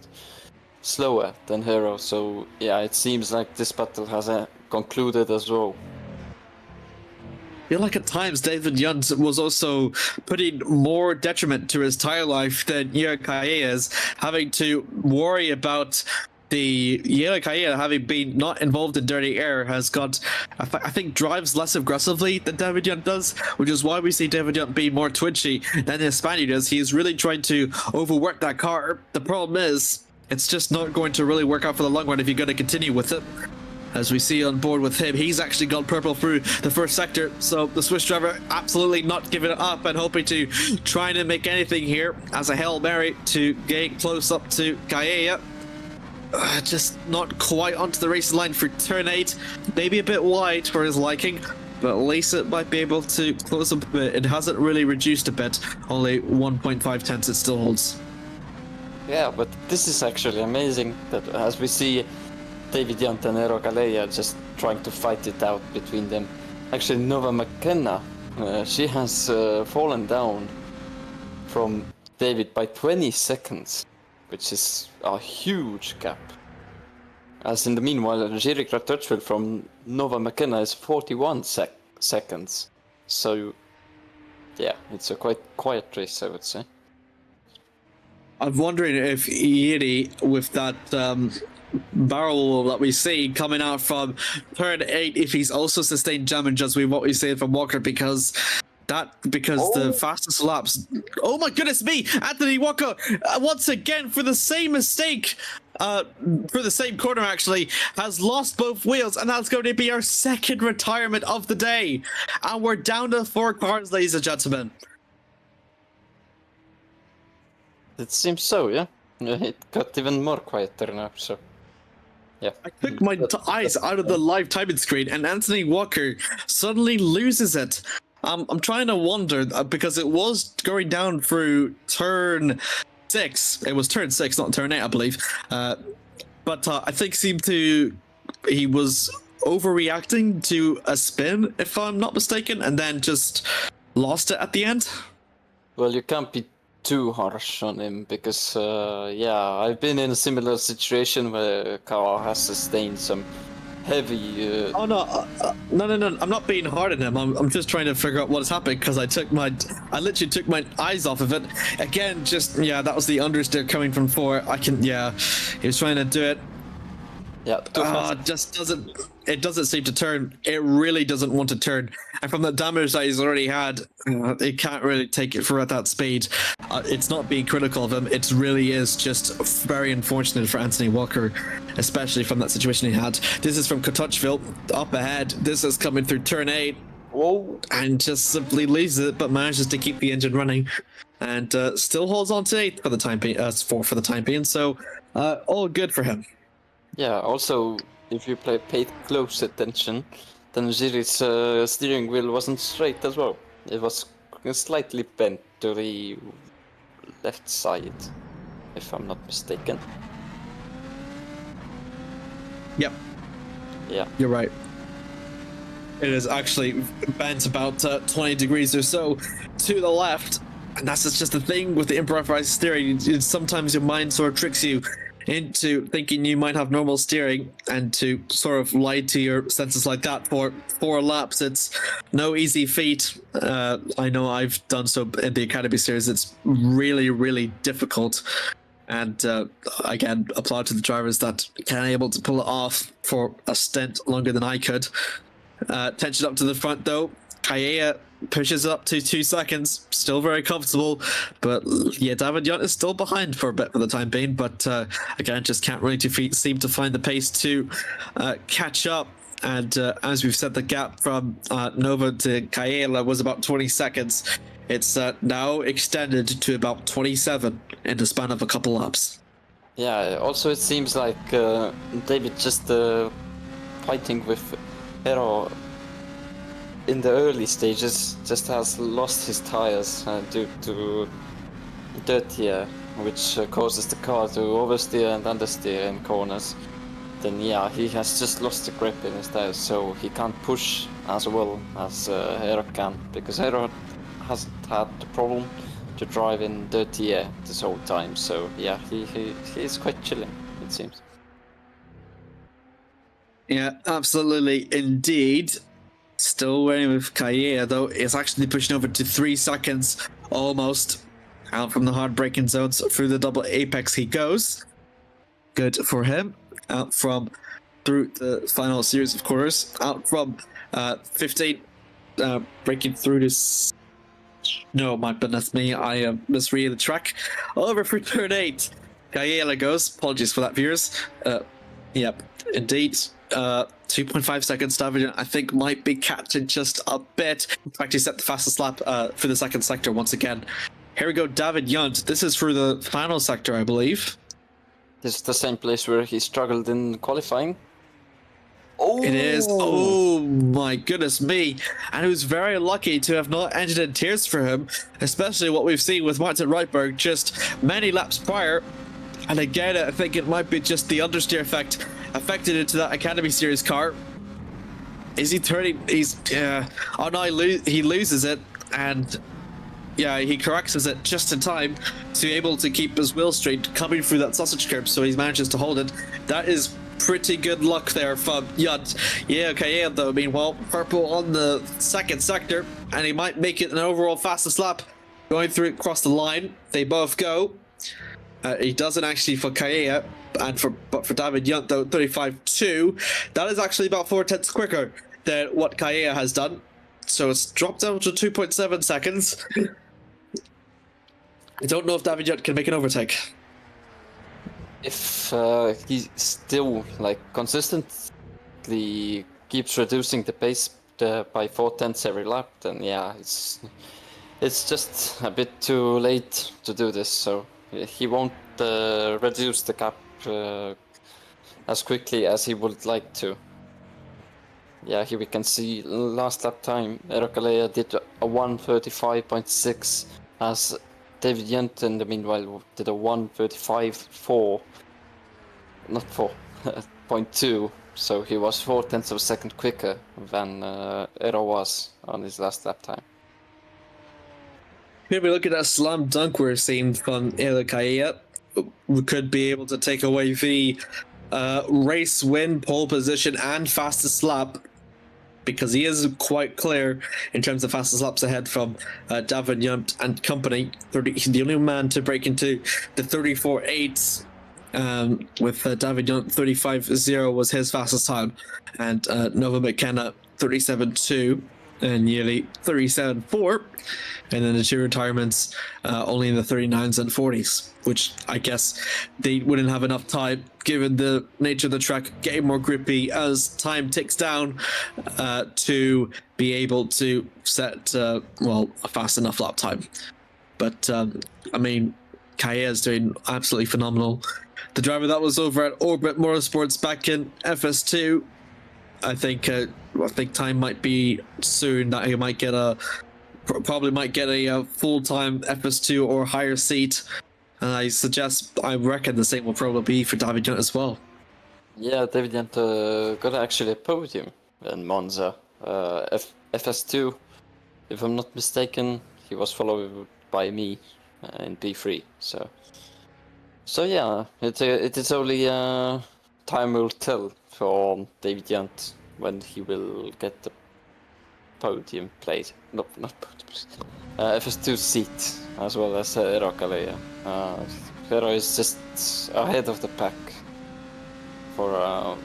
[SPEAKER 2] slower than Hero. So yeah, it seems like this battle has concluded as well.
[SPEAKER 1] I feel like at times David Yunt was also putting more detriment to his tire life than Yera Kaye is, having to worry about the Yera Kaye having been not involved in dirty air has got, I think, drives less aggressively than David Yunt does, which is why we see David Yunt being more twitchy than the Spaniard does. He's really trying to overwork that car. The problem is, it's just not going to really work out for the long run if you're going to continue with it. As we see on board with him, he's actually gone purple through the first sector, so the Swiss driver absolutely not giving it up and hoping to try and make anything here as a Hail Mary to get close up to Gaia. Just not quite onto the racing line for turn 8, maybe a bit wide for his liking, but at least it might be able to close up a bit. It hasn't really reduced a bit, only 1.5 tenths it still holds.
[SPEAKER 2] Yeah, but this is actually amazing that as we see David Yunt and Eero Galea just trying to fight it out between them. Actually, Nova McKenna, she has fallen down from David by 20 seconds, which is a huge gap. As in the meanwhile, Jirik Rohtjarv from Nova McKenna is 41 seconds. So, yeah, it's a quite quiet race, I would say.
[SPEAKER 1] I'm wondering if Yiri, with that barrel that we see coming out from turn 8, if he's also sustained damage as what we see from Walker, because the fastest laps. Oh my goodness me! Anthony Walker once again for the same mistake, for the same corner actually, has lost both wheels, and that's going to be our second retirement of the day, and we're down to 4 cars, ladies and gentlemen.
[SPEAKER 2] It seems so, yeah. It got even more quieter now, so. Yeah.
[SPEAKER 1] I took my eyes out of the live timing screen, and Anthony Walker suddenly loses it. I'm trying to wonder because it was going down through turn 6. It was turn 6, not turn 8, I believe. But I think he was overreacting to a spin, if I'm not mistaken, and then just lost it at the end.
[SPEAKER 2] Well, you can't be too harsh on him because, I've been in a similar situation where a car has sustained some heavy.
[SPEAKER 1] Oh no, no! I'm not being hard on him. I'm just trying to figure out what has happened because I literally took my eyes off of it. Again, that was the understeer coming from 4. He was trying to do it.
[SPEAKER 2] Yeah,
[SPEAKER 1] It doesn't seem to turn. It really doesn't want to turn. And from the damage that he's already had, it can't really take it for at that speed. It's not being critical of him. It really is just very unfortunate for Anthony Walker, especially from that situation he had. This is from Kotouchville, up ahead. This is coming through turn 8.
[SPEAKER 2] Whoa.
[SPEAKER 1] And just simply leaves it, but manages to keep the engine running. And still holds on to 8 for the time being, 4 for the time being. So all good for him.
[SPEAKER 2] Yeah, also, if you paid close attention, then Ziri's steering wheel wasn't straight as well. It was slightly bent to the left side, if I'm not mistaken.
[SPEAKER 1] Yep.
[SPEAKER 2] Yeah.
[SPEAKER 1] You're right. It is actually bent about 20 degrees or so to the left. And that's just the thing with the improvised steering. Sometimes your mind sort of tricks you into thinking you might have normal steering, and to sort of lie to your senses like that for 4 laps. It's no easy feat. I know I've done so in the Academy Series. It's really, really difficult. And again, applaud to the drivers that can able to pull it off for a stint longer than I could. Tension up to the front though. Kaya pushes up to 2 seconds, still very comfortable, but David Yunt is still behind for a bit for the time being, but again, just can't really seem to find the pace to catch up. And as we've said, the gap from Nova to Kayela was about 20 seconds. It's now extended to about 27 in the span of a couple laps.
[SPEAKER 2] Yeah, also it seems like David just fighting with Hero in the early stages just has lost his tires due to dirty air, which causes the car to oversteer and understeer in corners. Then he has just lost the grip in his tires, so he can't push as well as Hero can, because Hero hasn't had the problem to drive in dirty air this whole time. So he is quite chilling, it seems.
[SPEAKER 1] Yeah, absolutely, indeed. Still waiting with Kaye, though. It's actually pushing over to 3 seconds, almost. Out from the hard braking zones, through the double apex he goes. Good for him. Out from through the final series of corners. Out from 15, breaking through this. No, my goodness me, I misread the track. Over for turn 8. Kayela goes. Apologies for that, viewers. Yep, indeed. 2.5 seconds. David, I think, might be catching just a bit. In fact, he set the fastest lap for the second sector once again. Here we go, David Yunt. This is for the final sector, I believe.
[SPEAKER 2] This is the same place where he struggled in qualifying. Oh,
[SPEAKER 1] it is. Oh my goodness me! And it was very lucky to have not ended in tears for him, especially what we've seen with Martin Reitberg just many laps prior. And again, I think it might be just the understeer effect affected into that Academy Series car. Is he turning? He's oh no, he loses it, and he corrects it just in time to be able to keep his wheel straight coming through that sausage curb, so he manages to hold it. That is pretty good luck there from Yunt. Though, meanwhile, purple on the second sector, and he might make it an overall fastest lap going through across the line. They both go. He doesn't actually for Kaya, but for David Yunt though, 35.2. That is actually about 4/10 quicker than what Kaya has done. So it's dropped down to 2.7 seconds. I don't know if David Yunt can make an overtake.
[SPEAKER 2] If he still consistently keeps reducing the pace by 4/10 every lap, then it's just a bit too late to do this. So he won't reduce the gap as quickly as he would like to. Yeah, here we can see last lap time. Erocalea did a 1:35.6, as David Yent in the meanwhile did a 1:35.4. Not 4, 0.2. So he was 0.4 of a second quicker than Ero was on his last lap time.
[SPEAKER 1] Here we look at that slam dunk we're seeing from Erocalea. We could be able to take away the race win, pole position, and fastest lap, because he is quite clear in terms of fastest laps ahead from David Yunt and company. He's the only man to break into the 34.8s. With David Yunt 35.0 was his fastest time, and Nova McKenna 37.2 and nearly 37.4, and then the two retirements only in the 39s and 40s, which I guess they wouldn't have enough time given the nature of the track getting more grippy as time ticks down to be able to set a fast enough lap time. But I mean, Kaya is doing absolutely phenomenal. The driver that was over at Orbit Motorsports back in FS2, I think time might be soon that he might get a full-time FS2 or higher seat. And I reckon the same will probably be for David Yunt as well.
[SPEAKER 2] Yeah, David Yunt got actually a podium in Monza. FS2, if I'm not mistaken, he was followed by me in P3. So yeah, it is only time will tell for David Yunt when he will get the podium plate. No, not podium. FS2 seat, as well as Erocalea. Ero is just ahead of the pack for a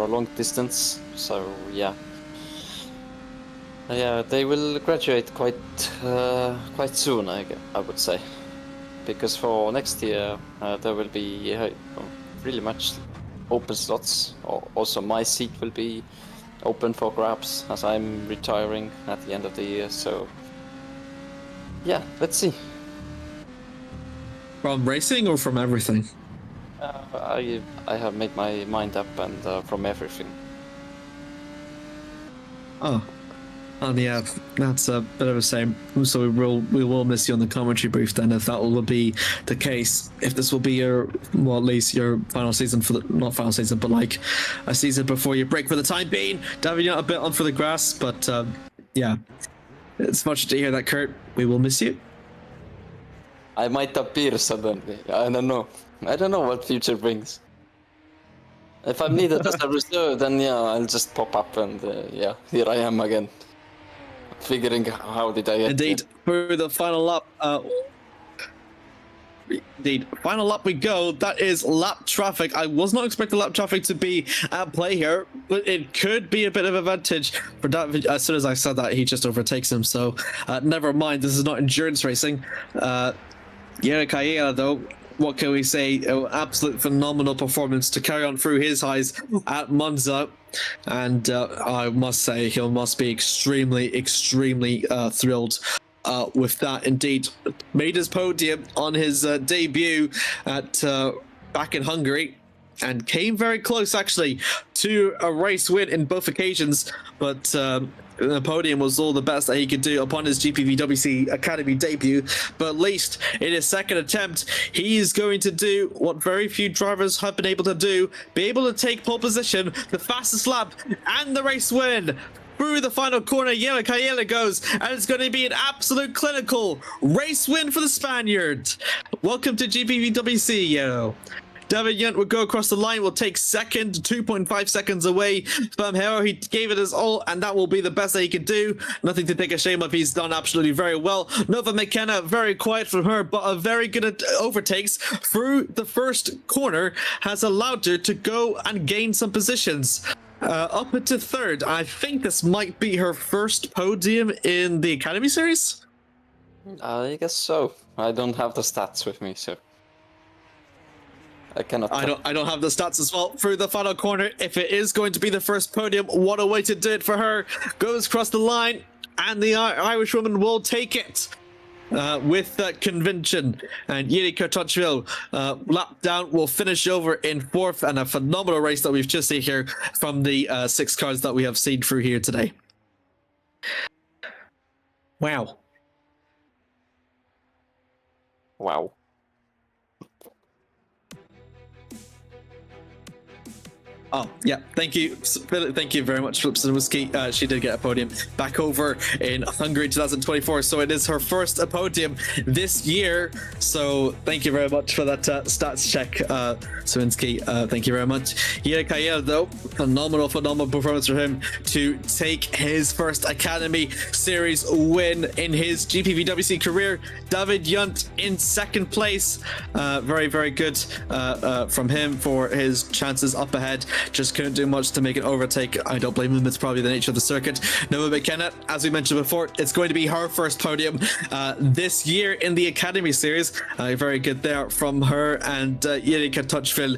[SPEAKER 2] long distance. So yeah, they will graduate quite soon, I would say. Because for next year there will be really much open slots. Also, my seat will be open for grabs as I'm retiring at the end of the year. So yeah, let's see.
[SPEAKER 1] From racing or from everything?
[SPEAKER 2] I have made my mind up, and from everything.
[SPEAKER 1] Oh. And yeah, that's a bit of a shame. So we will miss you on the commentary booth then, if that will be the case. If this will be your, well, at least your final season not final season, but like a season before you break for the time being. David, you're not a bit on for the grass, but yeah, it's much to hear that, Kurt. We will miss you.
[SPEAKER 2] I might appear suddenly. I don't know what future brings. If I'm needed as a reserve, then yeah, I'll just pop up and yeah, here I am again. Figuring how did I get
[SPEAKER 1] Indeed, for the final lap. Indeed, final lap we go. That is lap traffic. I was not expecting lap traffic to be at play here, but it could be a bit of advantage for that. As soon as I said that, he just overtakes him. So never mind. This is not endurance racing. Kaya, though, what can we say? Absolute phenomenal performance to carry on through his highs at Monza. And I must say, he must be extremely thrilled with that. Indeed, made his podium on his debut at back in Hungary, and came very close actually to a race win in both occasions, but the podium was all the best that he could do upon his GPVWC Academy debut. But at least in his second attempt, he is going to do what very few drivers have been able to do, be able to take pole position, the fastest lap, and the race win. Through the final corner, Kayela goes, and it's going to be an absolute clinical race win for the Spaniard. Welcome to GPVWC, Yellow. David Yunt will go across the line, will take second, 2.5 seconds away from Hero. He gave it his all, and that will be the best that he could do. Nothing to take a shame of. He's done absolutely very well. Nova McKenna, very quiet from her, but a very good overtakes through the first corner has allowed her to go and gain some positions. Up into third. I think this might be her first podium in the Academy Series?
[SPEAKER 2] I guess so. I don't have the stats with me, so I cannot.
[SPEAKER 1] I don't have the stats as well. Through the final corner, if it is going to be the first podium, what a way to do it for her. Goes across the line, and the Irish woman will take it. with conviction. And Yuri Kartochvil, lap down, will finish over in 4th, and a phenomenal race that we've just seen here from the 6 cars that we have seen through here today. Wow.
[SPEAKER 2] Wow.
[SPEAKER 1] Oh, yeah. Thank you. Thank you very much, Philip Sinowski. She did get a podium back over in Hungary 2024. So it is her first podium this year. So thank you very much for that stats check, Sawinski. Thank you very much. Yuri Kael, though, phenomenal performance for him to take his first Academy Series win in his GPVWC career. David Yunt in 2nd place. Very, very good from him for his chances up ahead. Just couldn't do much to make an overtake. I don't blame him. It's probably the nature of the circuit. Noah McKenna, as we mentioned before, it's going to be her first podium this year in the Academy Series. Very good there from her. And Yuri Kartochvil,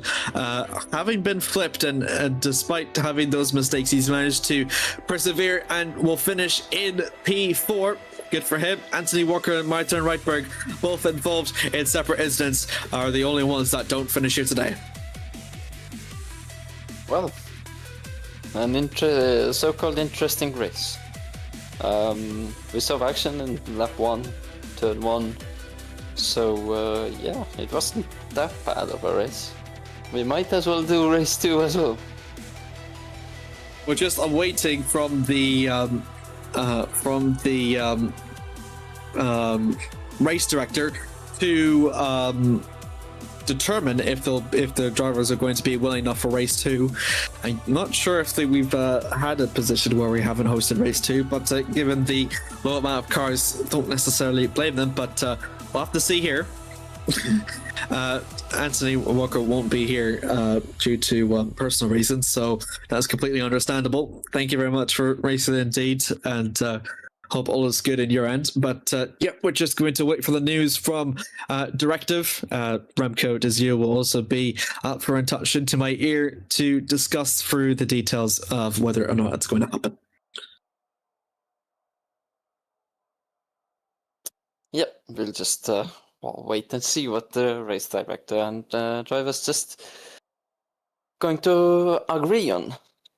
[SPEAKER 1] having been flipped and despite having those mistakes, he's managed to persevere and will finish in P4. Good for him. Anthony Walker and Martin Reitberg, both involved in separate incidents, are the only ones that don't finish here today.
[SPEAKER 2] Well, an so-called interesting race. We saw action in lap 1, turn 1, so yeah, it wasn't that bad of a race. We might as well do race 2 as well.
[SPEAKER 1] We're just awaiting from the race director to determine if the drivers are going to be willing enough for race 2. I'm not sure if we've had a position where we haven't hosted race 2, but given the low amount of cars, don't necessarily blame them, but we'll have to see here. Anthony Walker won't be here due to personal reasons, so that's completely understandable. Thank you very much for racing indeed, and hope all is good in your end. But yeah, we're just going to wait for the news from Directive. Remco de Zeeuw will also be up for in touch into my ear to discuss through the details of whether or not it's going to happen.
[SPEAKER 2] Yep, we'll just wait and see what the race director and drivers just going to agree on,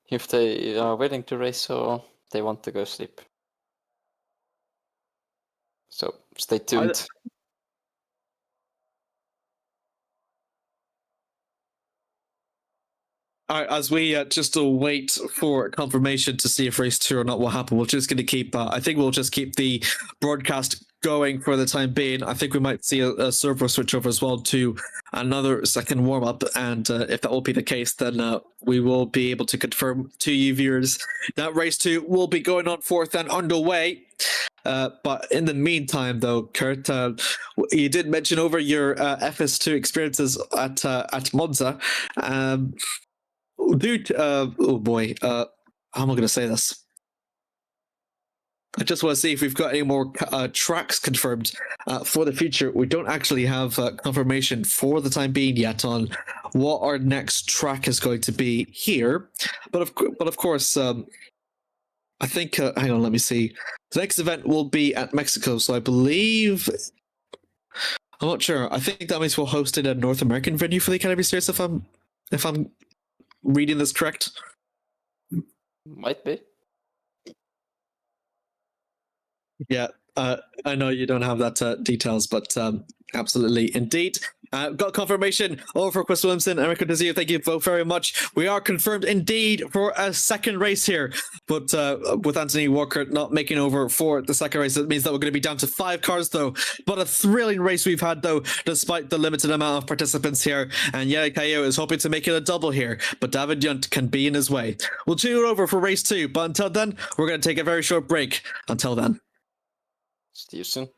[SPEAKER 2] if they are willing to race or they want to go sleep. So stay tuned.
[SPEAKER 1] All right, as we just wait for confirmation to see if race 2 or not will happen, we're just going to keep, I think we'll just keep the broadcast going for the time being. I think we might see a server switch over as well to another second warm-up, and if that will be the case, then we will be able to confirm to you viewers that race 2 will be going on forth and underway. But in the meantime, though, Kert, you did mention over your FS2 experiences at Monza. Dude, oh boy, how am I going to say this? I just want to see if we've got any more tracks confirmed for the future. We don't actually have confirmation for the time being yet on what our next track is going to be here. But of course, I think, hang on, let me see. The next event will be at Mexico, so I believe, I'm not sure. I think that means we'll host it at a North American venue for the Academy Series, if I'm reading this correct.
[SPEAKER 2] Might be.
[SPEAKER 1] Yeah, I know you don't have that details, but absolutely, indeed. Got confirmation over for Chris Williamson and Remco de Zeeuw. Thank you both very much. We are confirmed indeed for a second race here, but with Anthony Walker not making over for the second race, it means that we're going to be down to 5 cars though. But a thrilling race we've had though, despite the limited amount of participants here. And Yaya Kayo is hoping to make it a double here, but David Yunt can be in his way. We'll tune it over for race 2, but until then, we're going to take a very short break. Until then.
[SPEAKER 2] See you soon.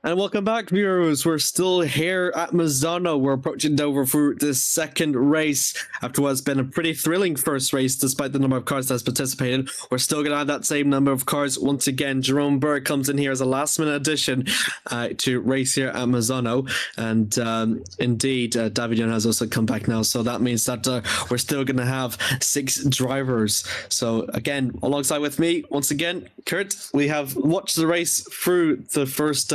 [SPEAKER 1] And welcome back, viewers. We're still here at Misano. We're approaching over for the second race after what's been a pretty thrilling first race, despite the number of cars that's participated. We're still going to have that same number of cars. Once again, Jerome Berg comes in here as a last-minute addition to race here at Misano. And indeed, David Young has also come back now. So that means that we're still going to have 6 drivers. So again, alongside with me, once again, Kert, we have watched the race through the first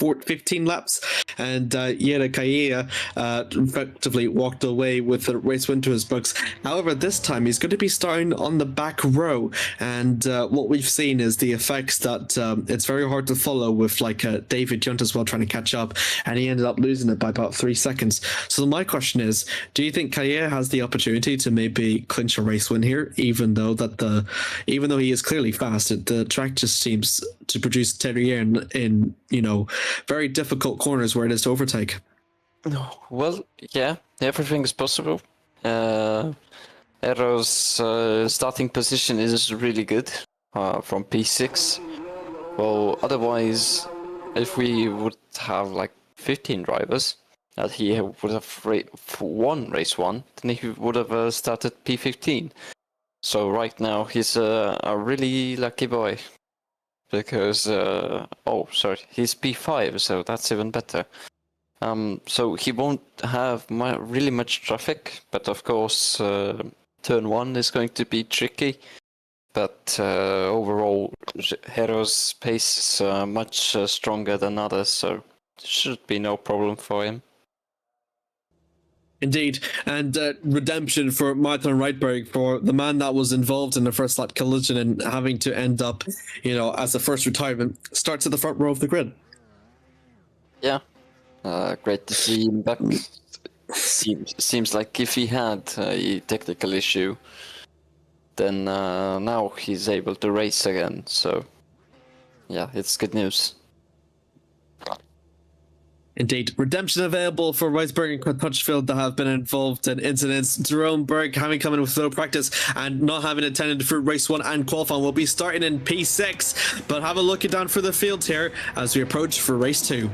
[SPEAKER 1] 15 laps, and Yera Kaya effectively walked away with the race win to his books. However, this time he's going to be starting on the back row, and what we've seen is the effects that it's very hard to follow with like David Junt as well trying to catch up, and he ended up losing it by about 3 seconds. So my question is, do you think Kaya has the opportunity to maybe clinch a race win here, even though he is clearly fast, the track just seems to produce Terrier in very difficult corners where it is to overtake?
[SPEAKER 2] Well, yeah, everything is possible. Arrow's starting position is really good from P6. Well, otherwise, if we would have like 15 drivers, that he would have won race 1, then he would have started P15. So right now he's a really lucky boy. Because, he's P5, so that's even better. So he won't have really much traffic, but of course, turn 1 is going to be tricky. But overall, Hero's pace is much stronger than others, so should be no problem for him.
[SPEAKER 1] Indeed, and redemption for Martin Reitberg, for the man that was involved in the first lap collision and having to end up, as the first retirement, starts at the front row of the grid.
[SPEAKER 2] Yeah, great to see him back. Seems like if he had a technical issue, then now he's able to race again. So, yeah, it's good news.
[SPEAKER 1] Indeed. Redemption available for Reisberg and Touchfield that have been involved in incidents. Jerome Berg having come in with no practice and not having attended for race 1 and qualifying will be starting in P6. But have a look down for the field here as we approach for race 2.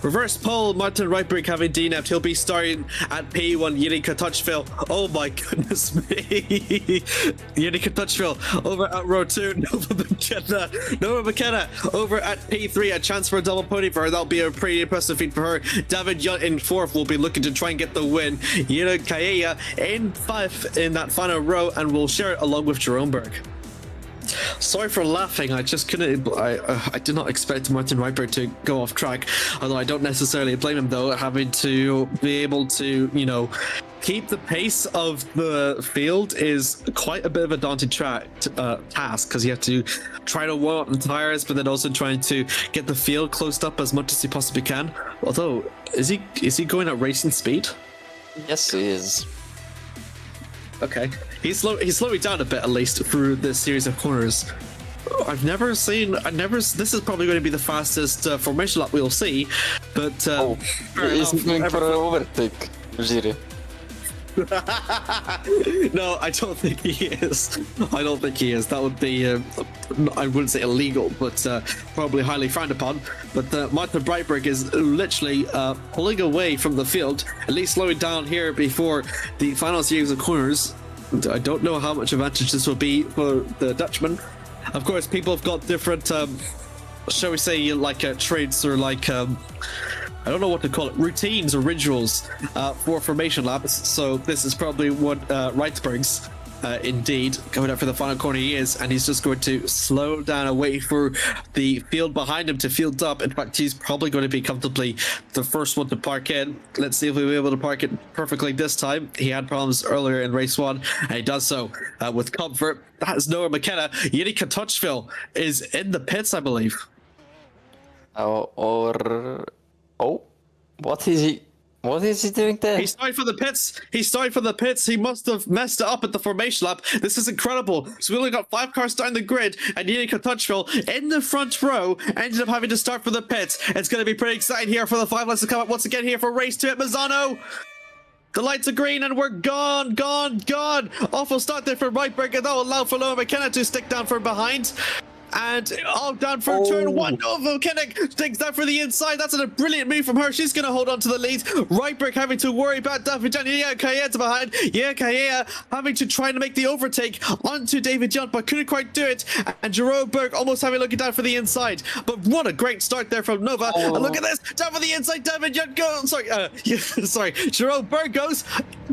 [SPEAKER 1] Reverse pole, Martin Reitberg having DNF'd. He'll be starting at P1, Yirika Touchfield. Oh my goodness me. Yirika Touchfield over at row 2. Nova McKenna over at P3. A chance for a double podium for her. That'll be a pretty impressive feat for her. David Yunt in 4th will be looking to try and get the win. Yira Kaya in 5th in that final row and will share it along with Jerome Berg. Sorry for laughing, I just couldn't, I did not expect Martin Reitberg to go off track, although I don't necessarily blame him though, having to be able to, keep the pace of the field is quite a bit of a daunting task, because you have to try to warm up the tires, but then also trying to get the field closed up as much as he possibly can. Although, is he going at racing speed?
[SPEAKER 2] Yes, he is.
[SPEAKER 1] Okay, he's slowing down a bit at least through this series of corners. This is probably going to be the fastest formation lap we'll see, but
[SPEAKER 2] he's going for an overtake, Zeeuw.
[SPEAKER 1] No, I don't think he is. That would be, I wouldn't say illegal, but probably highly frowned upon. But Martin Reitberg is literally pulling away from the field, at least slowing down here before the final series of corners. I don't know how much advantage this will be for the Dutchman. Of course, people have got different, shall we say, like traits or like... I don't know what to call it, routines or rituals for formation laps. So this is probably what Reitberg's indeed coming up for the final corner he is, and he's just going to slow down and wait for the field behind him to field up. In fact, he's probably going to be comfortably the first one to park in. Let's see if we'll be able to park it perfectly this time. He had problems earlier in race 1, and he does so with comfort. That is Noah McKenna. Yirika Touchfield is in the pits, I believe.
[SPEAKER 2] Oh, what is he doing there?
[SPEAKER 1] He's starting for the pits. He must have messed it up at the formation lap. This is incredible. So we only got 5 cars starting the grid, and Yirika Touchfield in the front row ended up having to start for the pits. It's going to be pretty exciting here for the 5 laps to come up once again here for race 2 at Misano. The lights are green and we're gone. Awful start there for Reitberg, and that will allow for Noah McKenna to stick down from behind. and down for turn one. Nova Kinnick takes that for the inside. That's a brilliant move from her. She's going to hold on to the lead. Rightberg having to worry about David Young. Yeah, Kayeta behind. Yeah, Kayeta having to try to make the overtake onto David Young, but couldn't quite do it. And Jerome Berg almost having looking down for the inside. But what a great start there from Nova. And look at this. Down for the inside. David Young goes. Sorry. Jerome Berg goes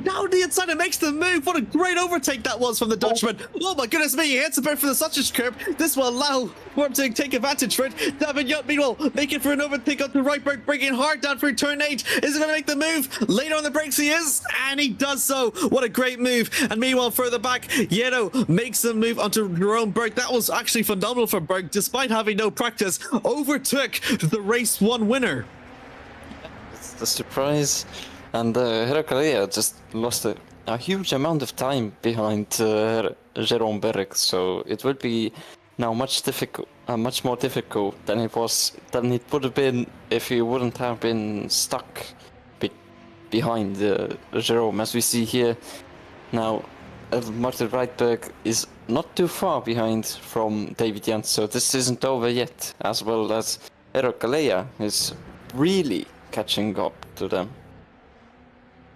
[SPEAKER 1] down the inside and makes the move. What a great overtake that was from the Dutchman. Oh my goodness me. He hits a bit for the sausage curve. This will allow for him to take advantage for it. David Young, meanwhile, making for an overtake onto Rightberg, bringing hard down for turn 8. Is he going to make the move? Later on the brakes he is, and he does so. What a great move. And meanwhile, further back, Yeto makes the move onto Jerome Berg. That was actually phenomenal for Berg, despite having no practice. Overtook the race 1 winner.
[SPEAKER 2] It's the surprise. And Heraclea just lost a huge amount of time behind Jerome Berg, so it will be now much more difficult than it would have been if he wouldn't have been stuck behind Jerome. As we see here now, Martin Rightberg is not too far behind from David Jans, so this isn't over yet, as well as Heraclea is really catching up to them.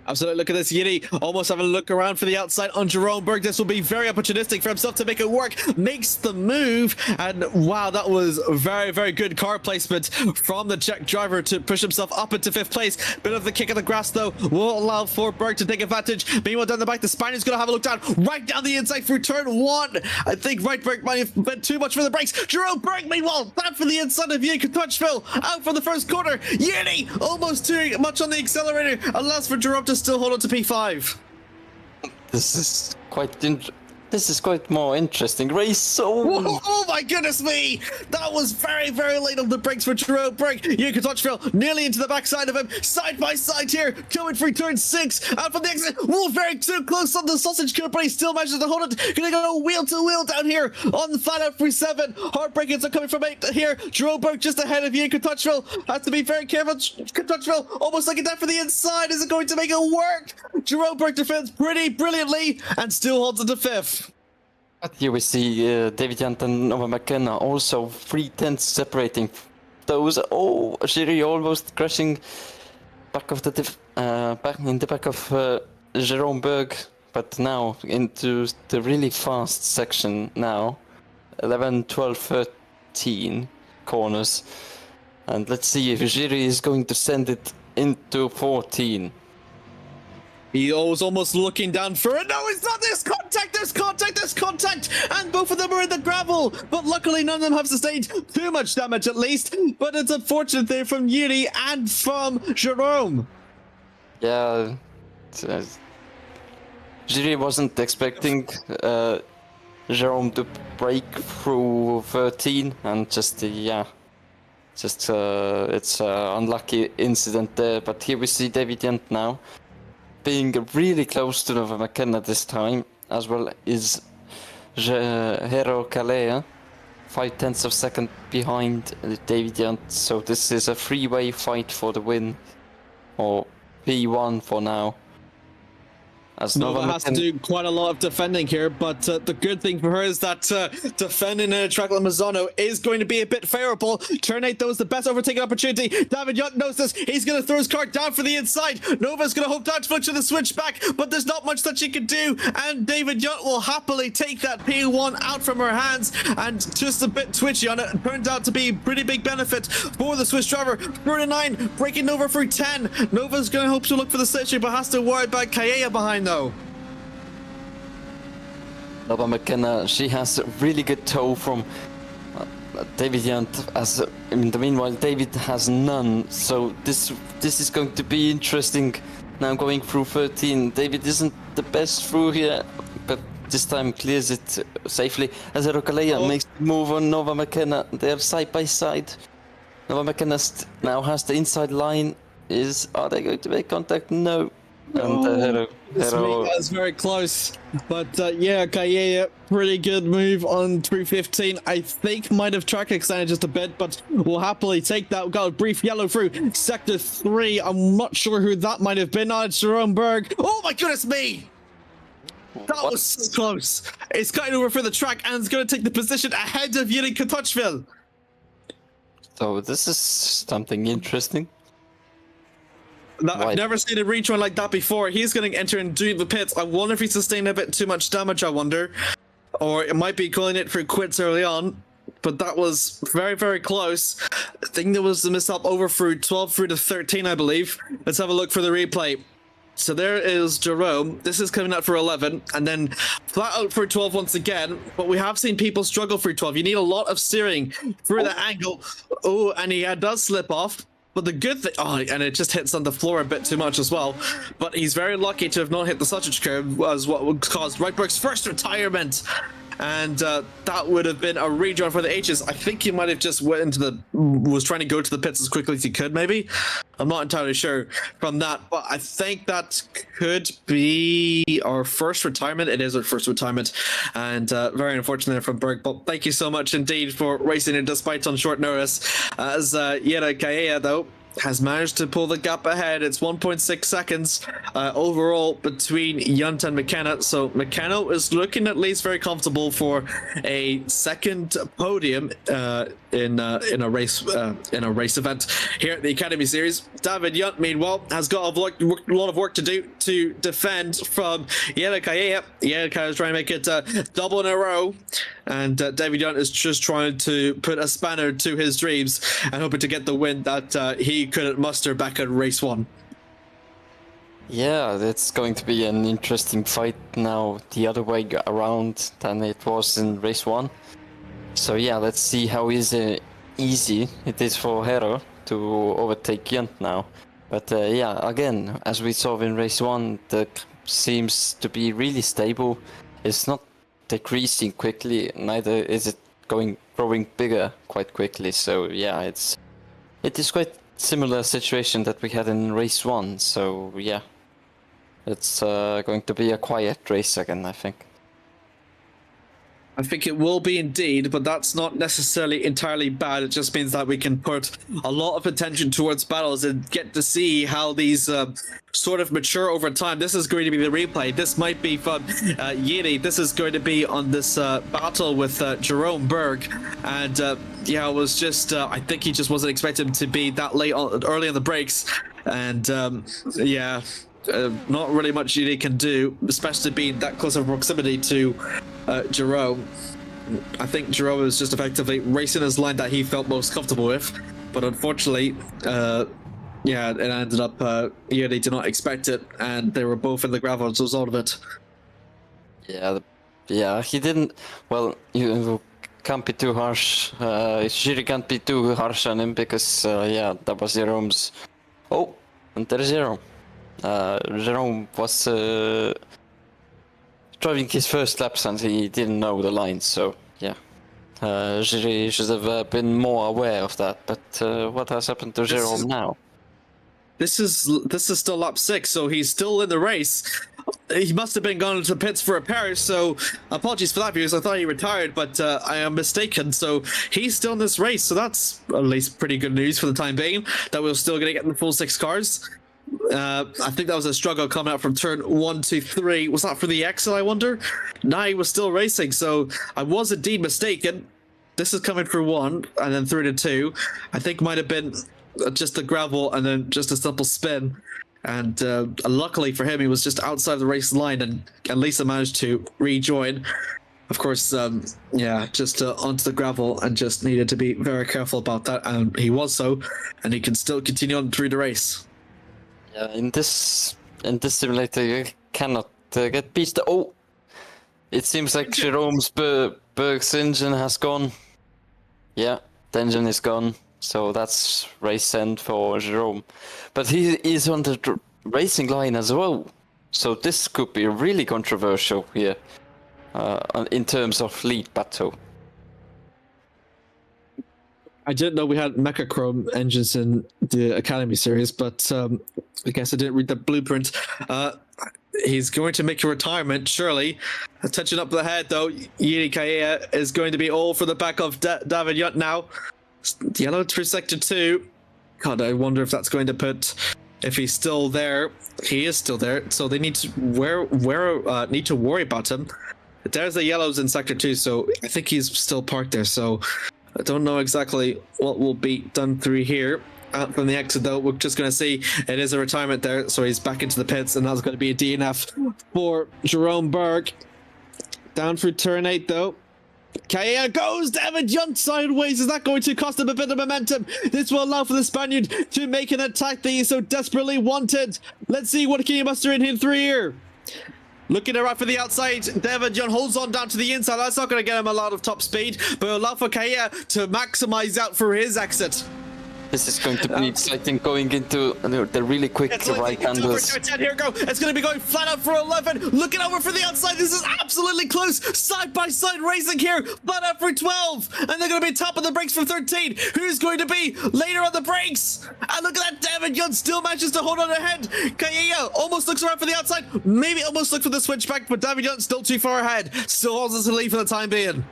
[SPEAKER 1] Absolutely, look at this. Yini almost having a look around for the outside on Jerome Berg. This will be very opportunistic for himself to make it work. Makes the move, and wow, that was very, very good car placement from the Czech driver to push himself up into 5th place. Bit of the kick of the grass, though, will allow for Berg to take advantage. Meanwhile, down the back, the Spaniard's going to have a look down, right down the inside through turn 1. I think Rightberg might have been too much for the brakes. Jerome Berg, meanwhile, down for the inside of Yini Touchville, out for the first corner. Yini almost too much on the accelerator, allows for Jerome to still hold on to P5.
[SPEAKER 2] This is quite more interesting race. So
[SPEAKER 1] oh my goodness me, that was very, very late on the brakes for Jerome Berg. Yuka Touchville nearly into the backside of him, side by side here, going through turn 6, out from the exit. Very too close on the sausage curve, but he still manages to hold it. Gonna go wheel to wheel down here on the flat out through 7. Heartbreakers are coming from 8 here. Jerome Berg just ahead of Yuka Touchville. Has to be very careful. Touchville almost looking down for the inside. Is it going to make it work? Jerome Berg defends pretty brilliantly and still holds it to 5th.
[SPEAKER 2] But here we see David Jant and Nova McKenna also 3/10 separating those. Oh, Shiri almost crashing back of back in the back of Jerome Berg, but now into the really fast section now, 11, 12, 13 corners, and let's see if Shiri is going to send it into 14.
[SPEAKER 1] He was almost looking down for it. No, it's not. There's contact, and both of them are in the gravel. But luckily, none of them have sustained too much damage, at least. But it's unfortunate there from Yuri and from Jerome.
[SPEAKER 2] Yeah, Yuri wasn't expecting Jerome to break through 13, and it's an unlucky incident there. But here we see David Jant now being really close to Nova McKenna this time, as well as Hero Kalea, 0.5 of a second behind David Jant. So this is a 3-way fight for the win, or P1 for now. As
[SPEAKER 1] Nova has to do quite a lot of defending here, but the good thing for her is that defending in a track like Misano is going to be a bit favorable. Turn 8, though, is the best overtaking opportunity. David Young knows this. He's going to throw his car down for the inside. Nova's going to hope to switch to the switchback, but there's not much that she can do, and David Young will happily take that P1 out from her hands, and just a bit twitchy on it. Turned out to be a pretty big benefit for the Swiss driver. 39, breaking Nova through 10. Nova's going to hope to look for the station, but has to worry about Kayea behind, though.
[SPEAKER 2] Nova McKenna, she has a really good tow from David Jant. As in the meanwhile, David has none. So this is going to be interesting. Now going through 13. David isn't the best through here, but this time clears it safely. As Rokalea makes the move on Nova McKenna. They're side by side. Nova McKenna now has the inside line. Are they going to make contact? No. And
[SPEAKER 1] That's very close, but yeah, Kayea, pretty good move on 315. I think might have track extended just a bit, but we'll happily take that. We've got a brief yellow through sector 3. I'm not sure who that might have been. It's Jerome Berg. Oh my goodness me! That was so close. It's gotten over for the track and it's going to take the position ahead of Yuri Kotochvil.
[SPEAKER 2] So this is something interesting.
[SPEAKER 1] I've never seen a rejoin like that before. He's going to enter and do the pits. I wonder if he sustained a bit too much damage, I wonder. Or it might be calling it for quits early on. But that was very, very close. I think there was a mishap over through 12 through to 13, I believe. Let's have a look for the replay. So there is Jerome. This is coming out for 11, and then flat out for 12 once again. But we have seen people struggle through 12. You need a lot of steering through the angle. Oh, and he does slip off. But the good thing, and it just hits on the floor a bit too much as well. But he's very lucky to have not hit the sausage curve, was what would cause Rightberg's first retirement. And that would have been a rejoin for the H's. I think he might have just was trying to go to the pits as quickly as he could, maybe. I'm not entirely sure from that, but I think that could be our first retirement. It is our first retirement, and very unfortunate from Berg. But thank you so much indeed for racing it despite on short notice. As Yera Kaea, though, has managed to pull the gap ahead. It's 1.6 seconds overall between Yunt and McKenna. So McKenna is looking at least very comfortable for a second podium in a race event here at the Academy Series. David Yunt, meanwhile, has got a lot of work to do to defend from Yelekaya. Yelekaya is trying to make it double in a row. And David Yunt is just trying to put a spanner to his dreams and hoping to get the win that he couldn't muster back at race 1.
[SPEAKER 2] Yeah, it's going to be an interesting fight now the other way around than it was in race 1. So yeah, let's see how easy it is for Hero to overtake Yunt now. But yeah, again, as we saw in race 1, that seems to be really stable. It's not decreasing quickly, neither is it growing bigger quite quickly. So yeah, it is quite similar situation that we had in race 1. So yeah, it's going to be a quiet race again, I think.
[SPEAKER 1] I think it will be indeed, but that's not necessarily entirely bad. It just means that we can put a lot of attention towards battles and get to see how these sort of mature over time. This is going to be the replay. This might be from Yiri. This is going to be on this battle with Jerome Berg. And yeah, it was just, I think he just wasn't expecting to be that late early on the brakes. And yeah, not really much Yiri can do, especially being that close of proximity to Jerome. I think Jerome was just effectively racing his line that he felt most comfortable with, but unfortunately, yeah, it ended up, they did not expect it, and they were both in the gravel as a result of it.
[SPEAKER 2] Yeah, he didn't. Well, you can't be too harsh. Shiri can't be too harsh on him because, yeah, that was Jerome's. Oh, and there's Jerome. Jerome was driving his first laps and he didn't know the lines, so yeah. Jiri should have been more aware of that, but what has happened to Jerome now?
[SPEAKER 1] This is still lap 6, so he's still in the race. He must have been gone to the pits for repairs, so apologies for that, viewers. I thought he retired, but I am mistaken. So he's still in this race, so that's at least pretty good news for the time being, that we're still going to get in the full 6 cars. I think that was a struggle coming out from turn 1 to 3. Was that for the exit, I wonder? Nah, he was still racing, so I was indeed mistaken. This is coming through 1 and then through to 2. I think might have been just the gravel and then just a simple spin. And luckily for him, he was just outside the race line and at least managed to rejoin. Of course, yeah, just onto the gravel and just needed to be very careful about that. And he was so, and he can still continue on through the race.
[SPEAKER 2] Yeah, in this simulator, you cannot get beat. Oh, it seems like Jerome's Berg's engine has gone. Yeah, the engine is gone. So that's race end for Jerome. But he is on the racing line as well. So this could be really controversial here in terms of lead battle.
[SPEAKER 1] I didn't know we had Mechachrome engines in the Academy series, but I guess I didn't read the blueprint. He's going to make a retirement, surely. Attention up ahead, though. Yiri Kaea is going to be all for the back of David Yunt now. Yellow through sector 2. God, I wonder if that's going to put if he's still there. He is still there, so they need to need to worry about him. There's the yellows in sector 2, so I think he's still parked there. So I don't know exactly what will be done through here. From the exit, though, we're just going to see it is a retirement there, so he's back into the pits, and that's going to be a DNF for Jerome Berg. Down through turn 8, though. Kaya goes, David Junt sideways. Is that going to cost him a bit of momentum? This will allow for the Spaniard to make an attack that he so desperately wanted. Let's see what can he muster in through here. Looking around for the outside, David Junt holds on down to the inside. That's not going to get him a lot of top speed, but allow for Kaya to maximize out for his exit.
[SPEAKER 2] This is going to be exciting going into the really quick right handles.
[SPEAKER 1] Here we go. It's going to be going flat out for 11. Looking over for the outside. This is absolutely close. Side by side racing here. Flat out for 12. And they're going to be top of the brakes for 13. Who's going to be later on the brakes? And look at that. David Young still manages to hold on ahead. Kaya almost looks around for the outside. Maybe almost look for the switchback, but David Young still too far ahead. Still holds us the lead for the time being.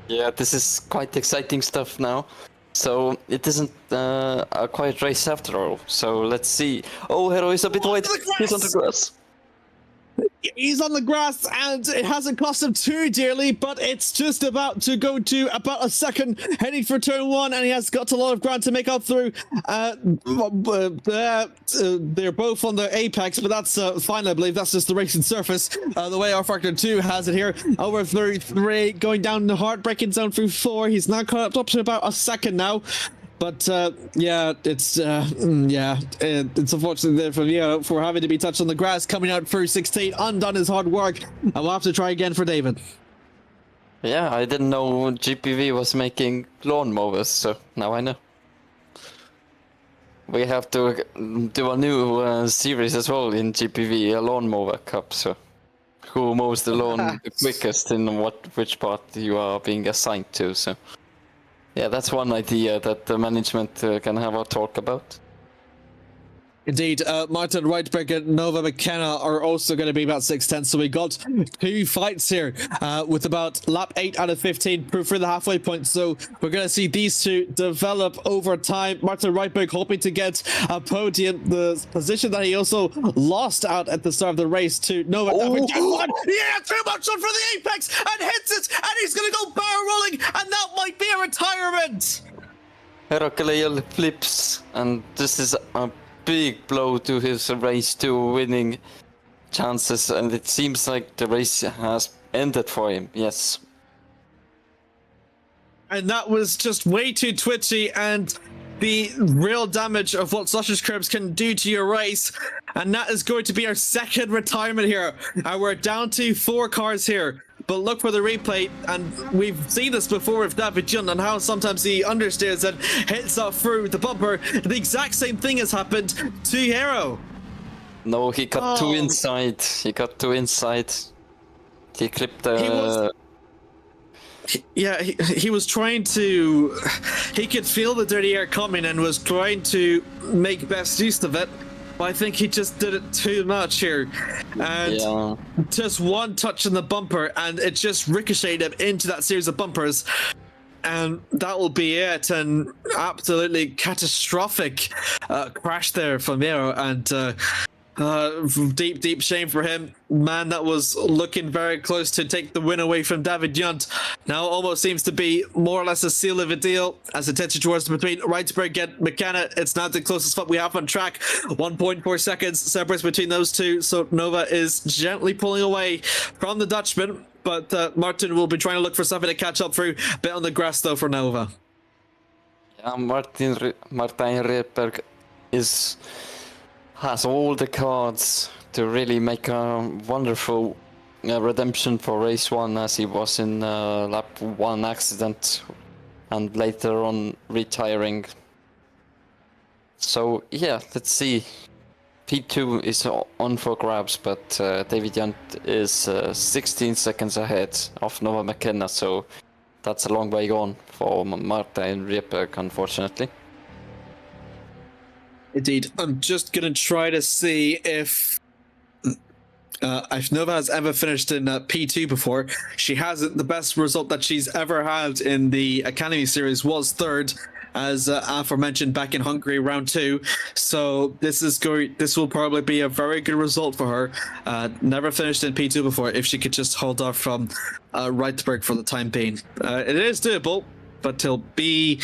[SPEAKER 2] Yeah, this is quite exciting stuff now. So it isn't a quiet race after all. So let's see. Oh, Hero is a bit wide. He's on the grass.
[SPEAKER 1] He's on the grass, and it hasn't cost him too dearly, but it's just about to go to about a second, heading for turn 1, and he has got a lot of ground to make up through. They're both on the apex, but that's fine, I believe. That's just the racing surface. The way our Factor 2 has it here, over through 3, going down the heartbreaking zone through 4. He's now caught up to about a second now. But yeah, it's unfortunate there for having to be touched on the grass, coming out through 16, undone his hard work, and we'll have to try again for David.
[SPEAKER 2] Yeah, I didn't know GPV was making lawnmowers, so now I know. We have to do a new series as well in GPV, a lawnmower cup. So, who mows the lawn the quickest in which part you are being assigned to? So. Yeah, that's one idea that the management can have a talk about.
[SPEAKER 1] Indeed, Martin Reitberg and Nova McKenna are also going to be about 6'10", so we got 2 fights here with about lap 8 out of 15 through the halfway point, so we're going to see these two develop over time. Martin Reitberg hoping to get a podium, the position that he also lost out at the start of the race to Nova. Yeah, too much on for the apex, and hits it, and he's going to go barrel rolling, and that might be a retirement!
[SPEAKER 2] Heracleal flips, and this is a big blow to his race 2 winning chances, and it seems like the race has ended for him. Yes.
[SPEAKER 1] And that was just way too twitchy, and the real damage of what sausage curbs can do to your race. And that is going to be our second retirement here. And we're down to 4 cars here. But look for the replay, and we've seen this before with David Jun and how sometimes he understeers and hits off through the bumper. The exact same thing has happened to Hero.
[SPEAKER 2] No, he got 2 inside. He got 2 inside. He clipped the...
[SPEAKER 1] He was trying to... He could feel the dirty air coming and was trying to make best use of it. I think he just did it too much here, and just one touch in the bumper, and it just ricocheted him into that series of bumpers, and that will be it. And absolutely catastrophic crash there from Miro, and deep shame for him. Man, that was looking very close to take the win away from David Junt. Now almost seems to be more or less a seal of a deal as the tension towards between Reitberg and McKenna. It's now the closest spot we have on track. 1.4 seconds separates between those two, so Nova is gently pulling away from the Dutchman, but Martin will be trying to look for something to catch up through. Bit on the grass though for Nova.
[SPEAKER 2] Yeah, Martin Reitberg has all the cards to really make a wonderful redemption for race 1, as he was in lap 1 accident and later on retiring. So yeah, let's see. P2 is on for grabs, but David Junt is 16 seconds ahead of Nova McKenna, so that's a long way gone for Martin Reitberg, unfortunately.
[SPEAKER 1] Indeed. I'm just going to try to see if Nova has ever finished in P2 before. She hasn't. The best result that she's ever had in the Academy Series was 3rd. as aforementioned back in Hungary round 2. So this will probably be a very good result for her. Never finished in P2 before. If she could just hold off from Reitberg for the time being, it is doable. But to be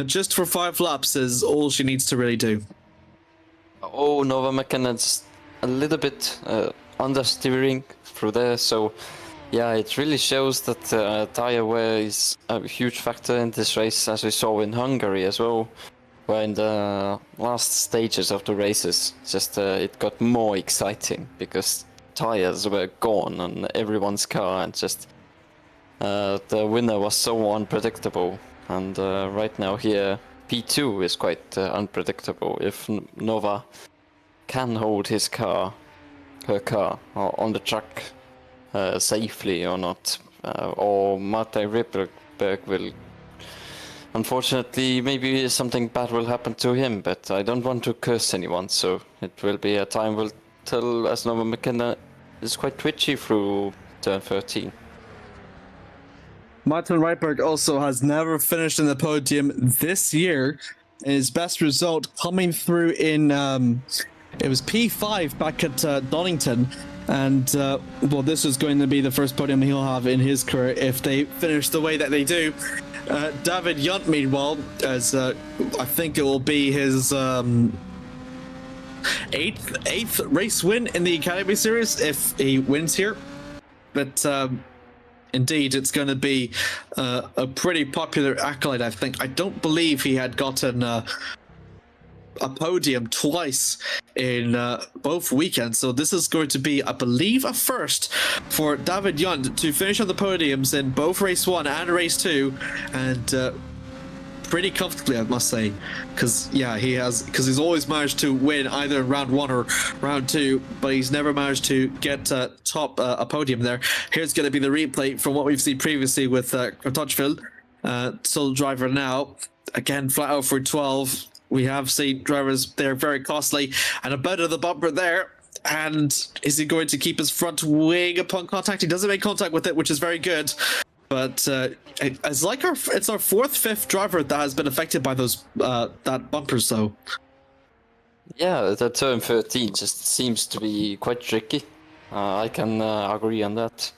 [SPEAKER 1] just for 5 laps is all she needs to really do.
[SPEAKER 2] Oh, Nova McKinnon's a little bit understeering through there, so yeah, it really shows that tire wear is a huge factor in this race, as we saw in Hungary as well, where in the last stages of the races, just it got more exciting because tires were gone on everyone's car, and just the winner was so unpredictable. And right now here, P2 is quite unpredictable. If Nova can hold her car on the track safely or not, or Martin Ripperberg will, unfortunately, maybe something bad will happen to him, but I don't want to curse anyone, so it will be a time will tell, as Nova McKenna is quite twitchy through turn 13.
[SPEAKER 1] Martin Reitberg also has never finished in the podium this year. His best result coming through in it was P5 back at Donington, and well, this is going to be the first podium he'll have in his career if they finish the way that they do. David Yunt, meanwhile, as I think it will be his eighth race win in the Academy Series if he wins here, but. Indeed, it's going to be a pretty popular accolade, I think. I don't believe he had gotten a podium twice in both weekends. So this is going to be, I believe, a first for David Yunt to finish on the podiums in both race 1 and race 2. And pretty comfortably, I must say, because yeah, he's always managed to win either in round 1 or round 2, but he's never managed to get top a podium there. Here's going to be the replay from what we've seen previously with Rohtjarv, sole driver now, again flat out for 12. We have seen drivers there very costly, and a bit of the bumper there. And is he going to keep his front wing upon contact? He doesn't make contact with it, which is very good. But it's like it's our 4th, 5th driver that has been affected by those that bumper. So
[SPEAKER 2] yeah, the turn 13 just seems to be quite tricky. I can agree on that.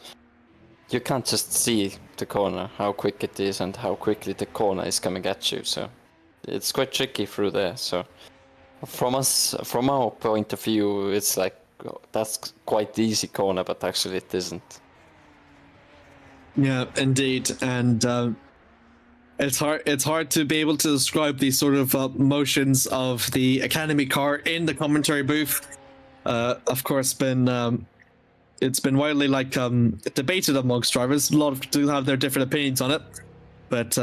[SPEAKER 2] You can't just see the corner, how quick it is, and how quickly the corner is coming at you. So it's quite tricky through there. So from our point of view, it's like that's quite the easy corner, but actually it isn't.
[SPEAKER 1] Yeah, indeed, and it's hard to be able to describe these sort of motions of the Academy car in the commentary booth. Of course, it's been widely debated amongst drivers. A lot of do have their different opinions on it, but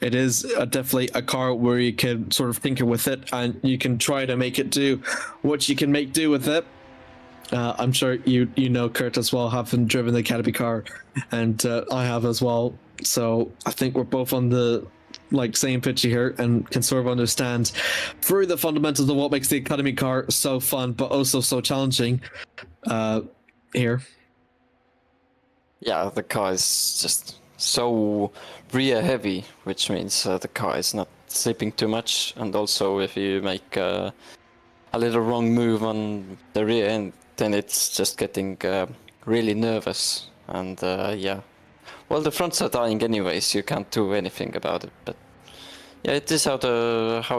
[SPEAKER 1] it is definitely a car where you can sort of tinker with it, and you can try to make it do what you can make do with it. I'm sure you know Kert as well, having driven the Academy car, and I have as well. So I think we're both on the same pitch here and can sort of understand through the fundamentals of what makes the Academy car so fun, but also so challenging here.
[SPEAKER 2] Yeah, the car is just so rear heavy, which means the car is not slipping too much, and also if you make a little wrong move on the rear end, then it's just getting really nervous. And yeah, well, the fronts are dying anyways, you can't do anything about it, but yeah, it is how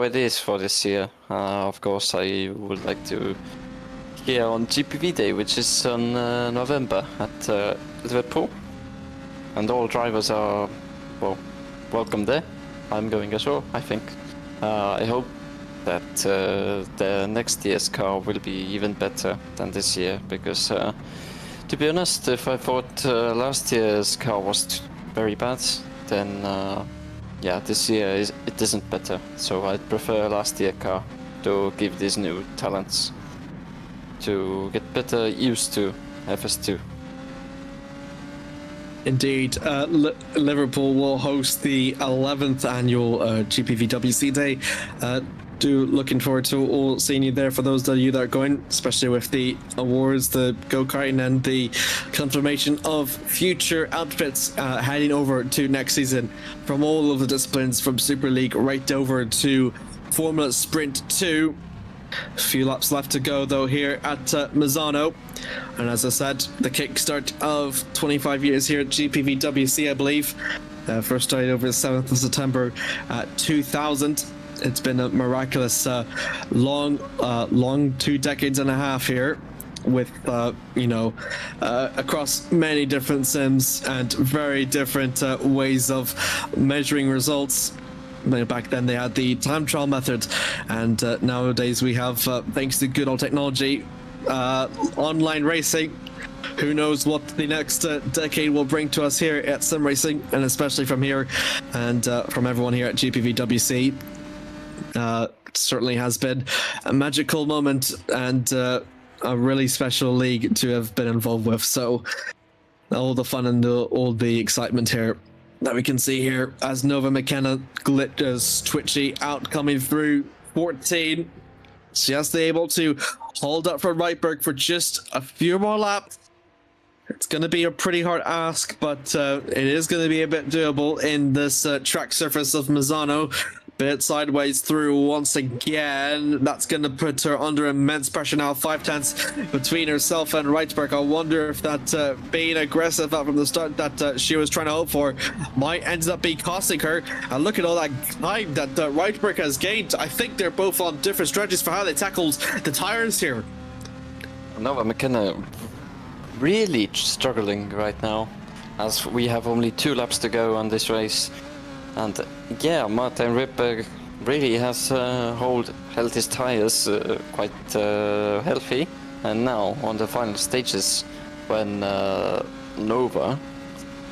[SPEAKER 2] it is for this year. Of course, I would like to hear on GPV Day, which is on November at Liverpool, and all drivers are, well, welcome there. I'm going as well, I think. I hope that the next year's car will be even better than this year, because to be honest, if I thought last year's car was very bad, then yeah, this year it isn't better. So I'd prefer last year's car to give these new talents to get better used to FS2.
[SPEAKER 1] Indeed, Liverpool will host the 11th annual GPVWC Day. looking forward to all seeing you there for those of you that are going, especially with the awards, the go-karting, and the confirmation of future outfits heading over to next season from all of the disciplines, from Super League right over to Formula Sprint 2. A few laps left to go though here at Misano, and as I said, the kickstart of 25 years here at GPVWC, I believe. First started over the 7th of September 2000. It's been a miraculous long 2 decades and a half here, with across many different sims and very different ways of measuring results. Back then they had the time trial method, and nowadays we have, thanks to good old technology, online racing. Who knows what the next decade will bring to us here at sim racing, and especially from here and from everyone here at GPVWC. Certainly has been a magical moment and a really special league to have been involved with. So all the fun and all the excitement here that we can see here as Nova McKenna glitters twitchy out coming through 14. Just able to hold up for Reitberg for just a few more laps. It's going to be a pretty hard ask, but it is going to be a bit doable in this track surface of Misano. Bit sideways through once again. That's going to put her under immense pressure now. 5/10 between herself and Reitberg. I wonder if that being aggressive from the start that she was trying to hope for might end up be costing her. And look at all that time that Reitberg has gained. I think they're both on different strategies for how they tackled the tires here.
[SPEAKER 2] Nova McKenna really struggling right now, as we have only 2 laps to go on this race. And yeah, Martin Ripberg really has held his tires quite healthy, and now on the final stages, when Nova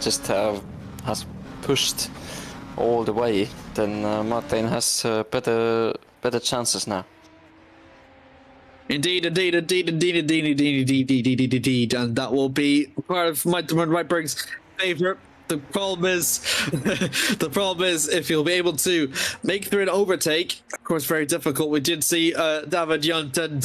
[SPEAKER 2] just has pushed all the way, then Martin has better chances now.
[SPEAKER 1] Indeed, and that will be part of Martin Reitberg's favourite. The problem is if he'll be able to make through an overtake. Of course, very difficult. We did see David Yunt and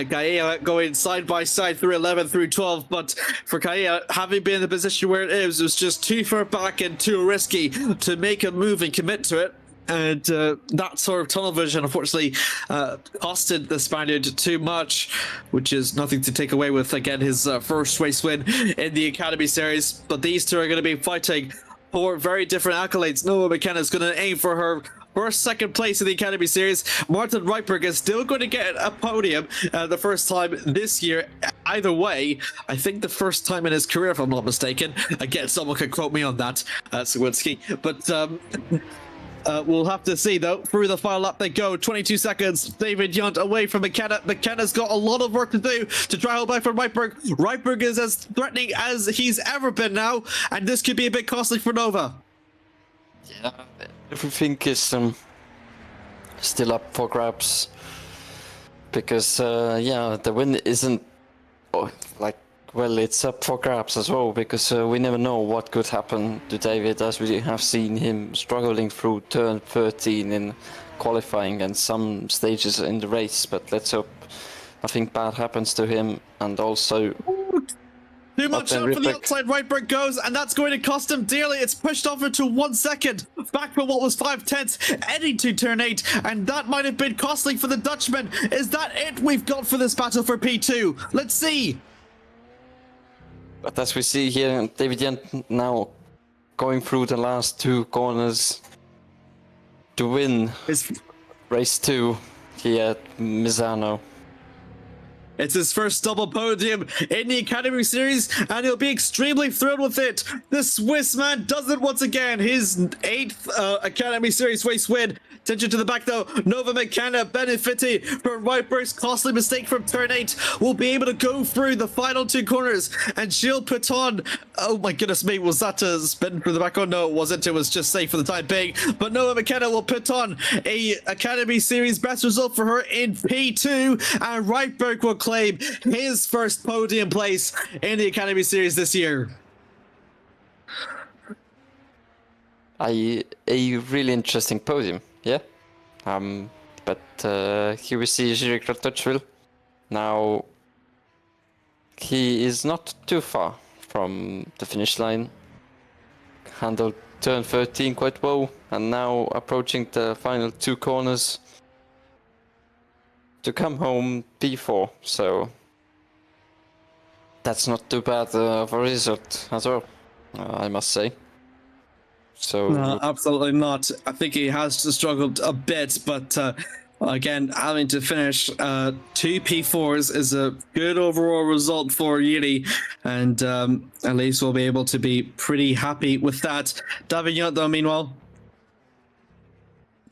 [SPEAKER 1] Gaia going side by side through 11 through 12, but for Gaia, having been in the position where it was just too far back and too risky to make a move and commit to it. And that sort of tunnel vision, unfortunately, costed the Spaniard too much, which is nothing to take away with, again, his first race win in the Academy Series. But these two are going to be fighting for very different accolades. Nova McKenna is going to aim for her first, second place in the Academy Series. Martin Reitberg is still going to get a podium the first time this year. Either way, I think the first time in his career, if I'm not mistaken. Again, someone could quote me on that, Sawinski. But we'll have to see, though. Through the final lap they go. 22 seconds. David Yunt away from McKenna. McKenna's got a lot of work to do to try hold back from Reitberg. Reitberg is as threatening as he's ever been now, and this could be a bit costly for Nova.
[SPEAKER 2] Yeah, everything is still up for grabs, because yeah, the win isn't well, it's up for grabs as well, because we never know what could happen to David, as we have seen him struggling through turn 13 in qualifying and some stages in the race. But let's hope nothing bad happens to him. And also,
[SPEAKER 1] too much up for the outside. Reitberg goes, and that's going to cost him dearly. It's pushed over to 1 second, back from what was 5/10, heading to turn 8, and that might have been costly for the Dutchman. Is that it we've got for this battle for P2? Let's see.
[SPEAKER 2] But as we see here, David Yunt now going through the last 2 corners to win race 2 here at Misano.
[SPEAKER 1] It's his first double podium in the Academy Series, and he'll be extremely thrilled with it. The Swiss man does it once again. His 8th Academy Series race win. Attention to the back, though. Nova McKenna benefiting from Reitberg's costly mistake from turn 8. Will be able to go through the final 2 corners, and she'll put on... Oh my goodness me, was that a spin through the back? Oh no, it wasn't. It was just safe for the time being. But Nova McKenna will put on a Academy Series best result for her in P2, and Reitberg will claim his first podium place in the Academy Series this year. A
[SPEAKER 2] really interesting podium, yeah. But here we see Jiří Rohtjarv. Now he is not too far from the finish line. Handled turn 13 quite well, and now approaching the final 2 corners to come home P4. So that's not too bad of a result as well, I must say. So
[SPEAKER 1] No, absolutely not. I think he has struggled a bit, but again, having to finish 2 P4s is a good overall result for Jiří, and at least we'll be able to be pretty happy with that. Davignon, though, meanwhile,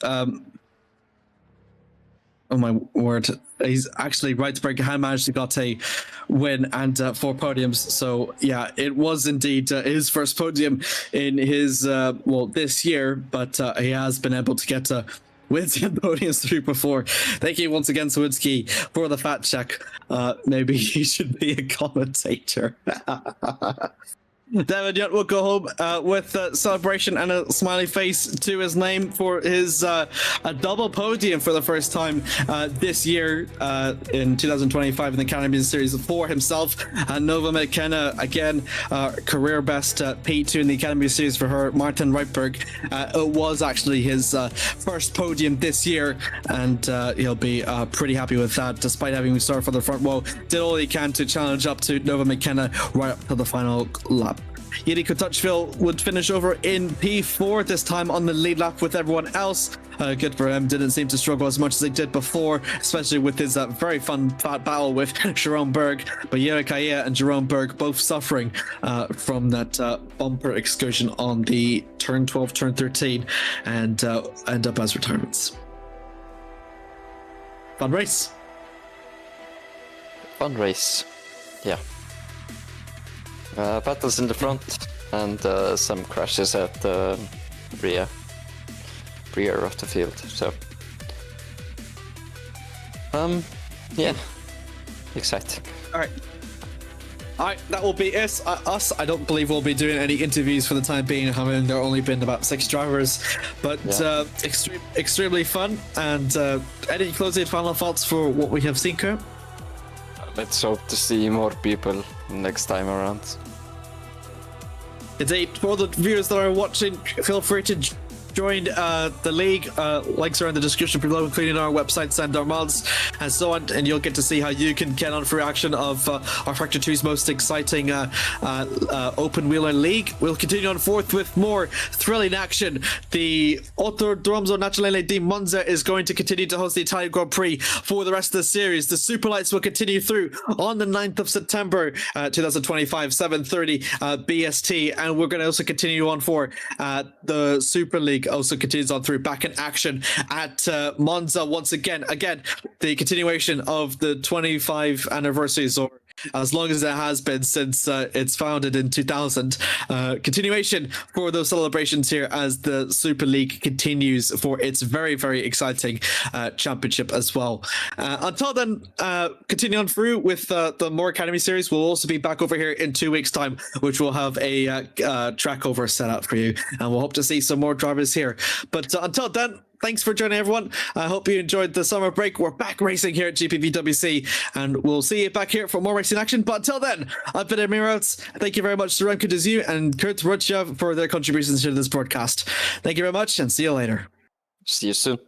[SPEAKER 1] oh my word, he's actually right to break. Had managed to got a win and 4 podiums. So yeah, it was indeed his first podium in his well, this year, but he has been able to get wins and podiums through before. Thank you once again, Sawinski, for the fact check. Maybe he should be a commentator. David Yutt will go home with a celebration and a smiley face to his name for his a double podium for the first time this year in 2025 in the Canadian Series for himself. Nova McKenna, again, career best P2 in the Academy Series for her. Martin Reitberg, it was actually his first podium this year, and he'll be pretty happy with that, despite having started from the front row. Did all he can to challenge up to Nova McKenna right up to the final lap. Jiří Rohtjarv would finish over in P4, this time on the lead lap with everyone else. Good for him. Didn't seem to struggle as much as he did before, especially with his very fun battle with Jerome Berg. But Jere Kaya and Jerome Berg both suffering from that bumper excursion on the turn 12, turn 13, and end up as retirements. Fun race.
[SPEAKER 2] Fun race. Yeah. Battles in the front and some crashes at the rear of the field. So, yeah, exciting.
[SPEAKER 1] All right, that will be us. I don't believe we'll be doing any interviews for the time being, having there only been about 6 drivers, but yeah. Extremely fun. And any closing final thoughts for what we have seen, Kert?
[SPEAKER 2] Let's hope to see more people next time around.
[SPEAKER 1] Indeed, for the viewers that are watching, feel free to join the league. Links are in the description below, including our websites and our mods and so on, and you'll get to see how you can get on for action of our Factor 2's most exciting open wheeler league. We'll continue on forth with more thrilling action. The Autodromo Nazionale di Monza is going to continue to host the Italian Grand Prix for the rest of the series. The Superlights will continue through on the 9th of September 2025, 7:30 BST, and we're going to also continue on for the Super League also continues on through, back in action at Monza once again. Again, the continuation of the 25 anniversaries, or as long as it has been since it's founded in 2000. Continuation for those celebrations here as the Super League continues for its very, very exciting championship as well. Until then, continue on through with the more Academy series. We'll also be back over here in 2 weeks' time, which will have a track over set up for you, and we'll hope to see some more drivers here. But until then, thanks for joining, everyone. I hope you enjoyed the summer break. We're back racing here at GPVWC, and we'll see you back here for more racing action. But until then, I've been Amir. Thank you very much to Remco, Zeeuw and Kert Rohtjarv for their contributions to this broadcast. Thank you very much, and see you later.
[SPEAKER 2] See you soon.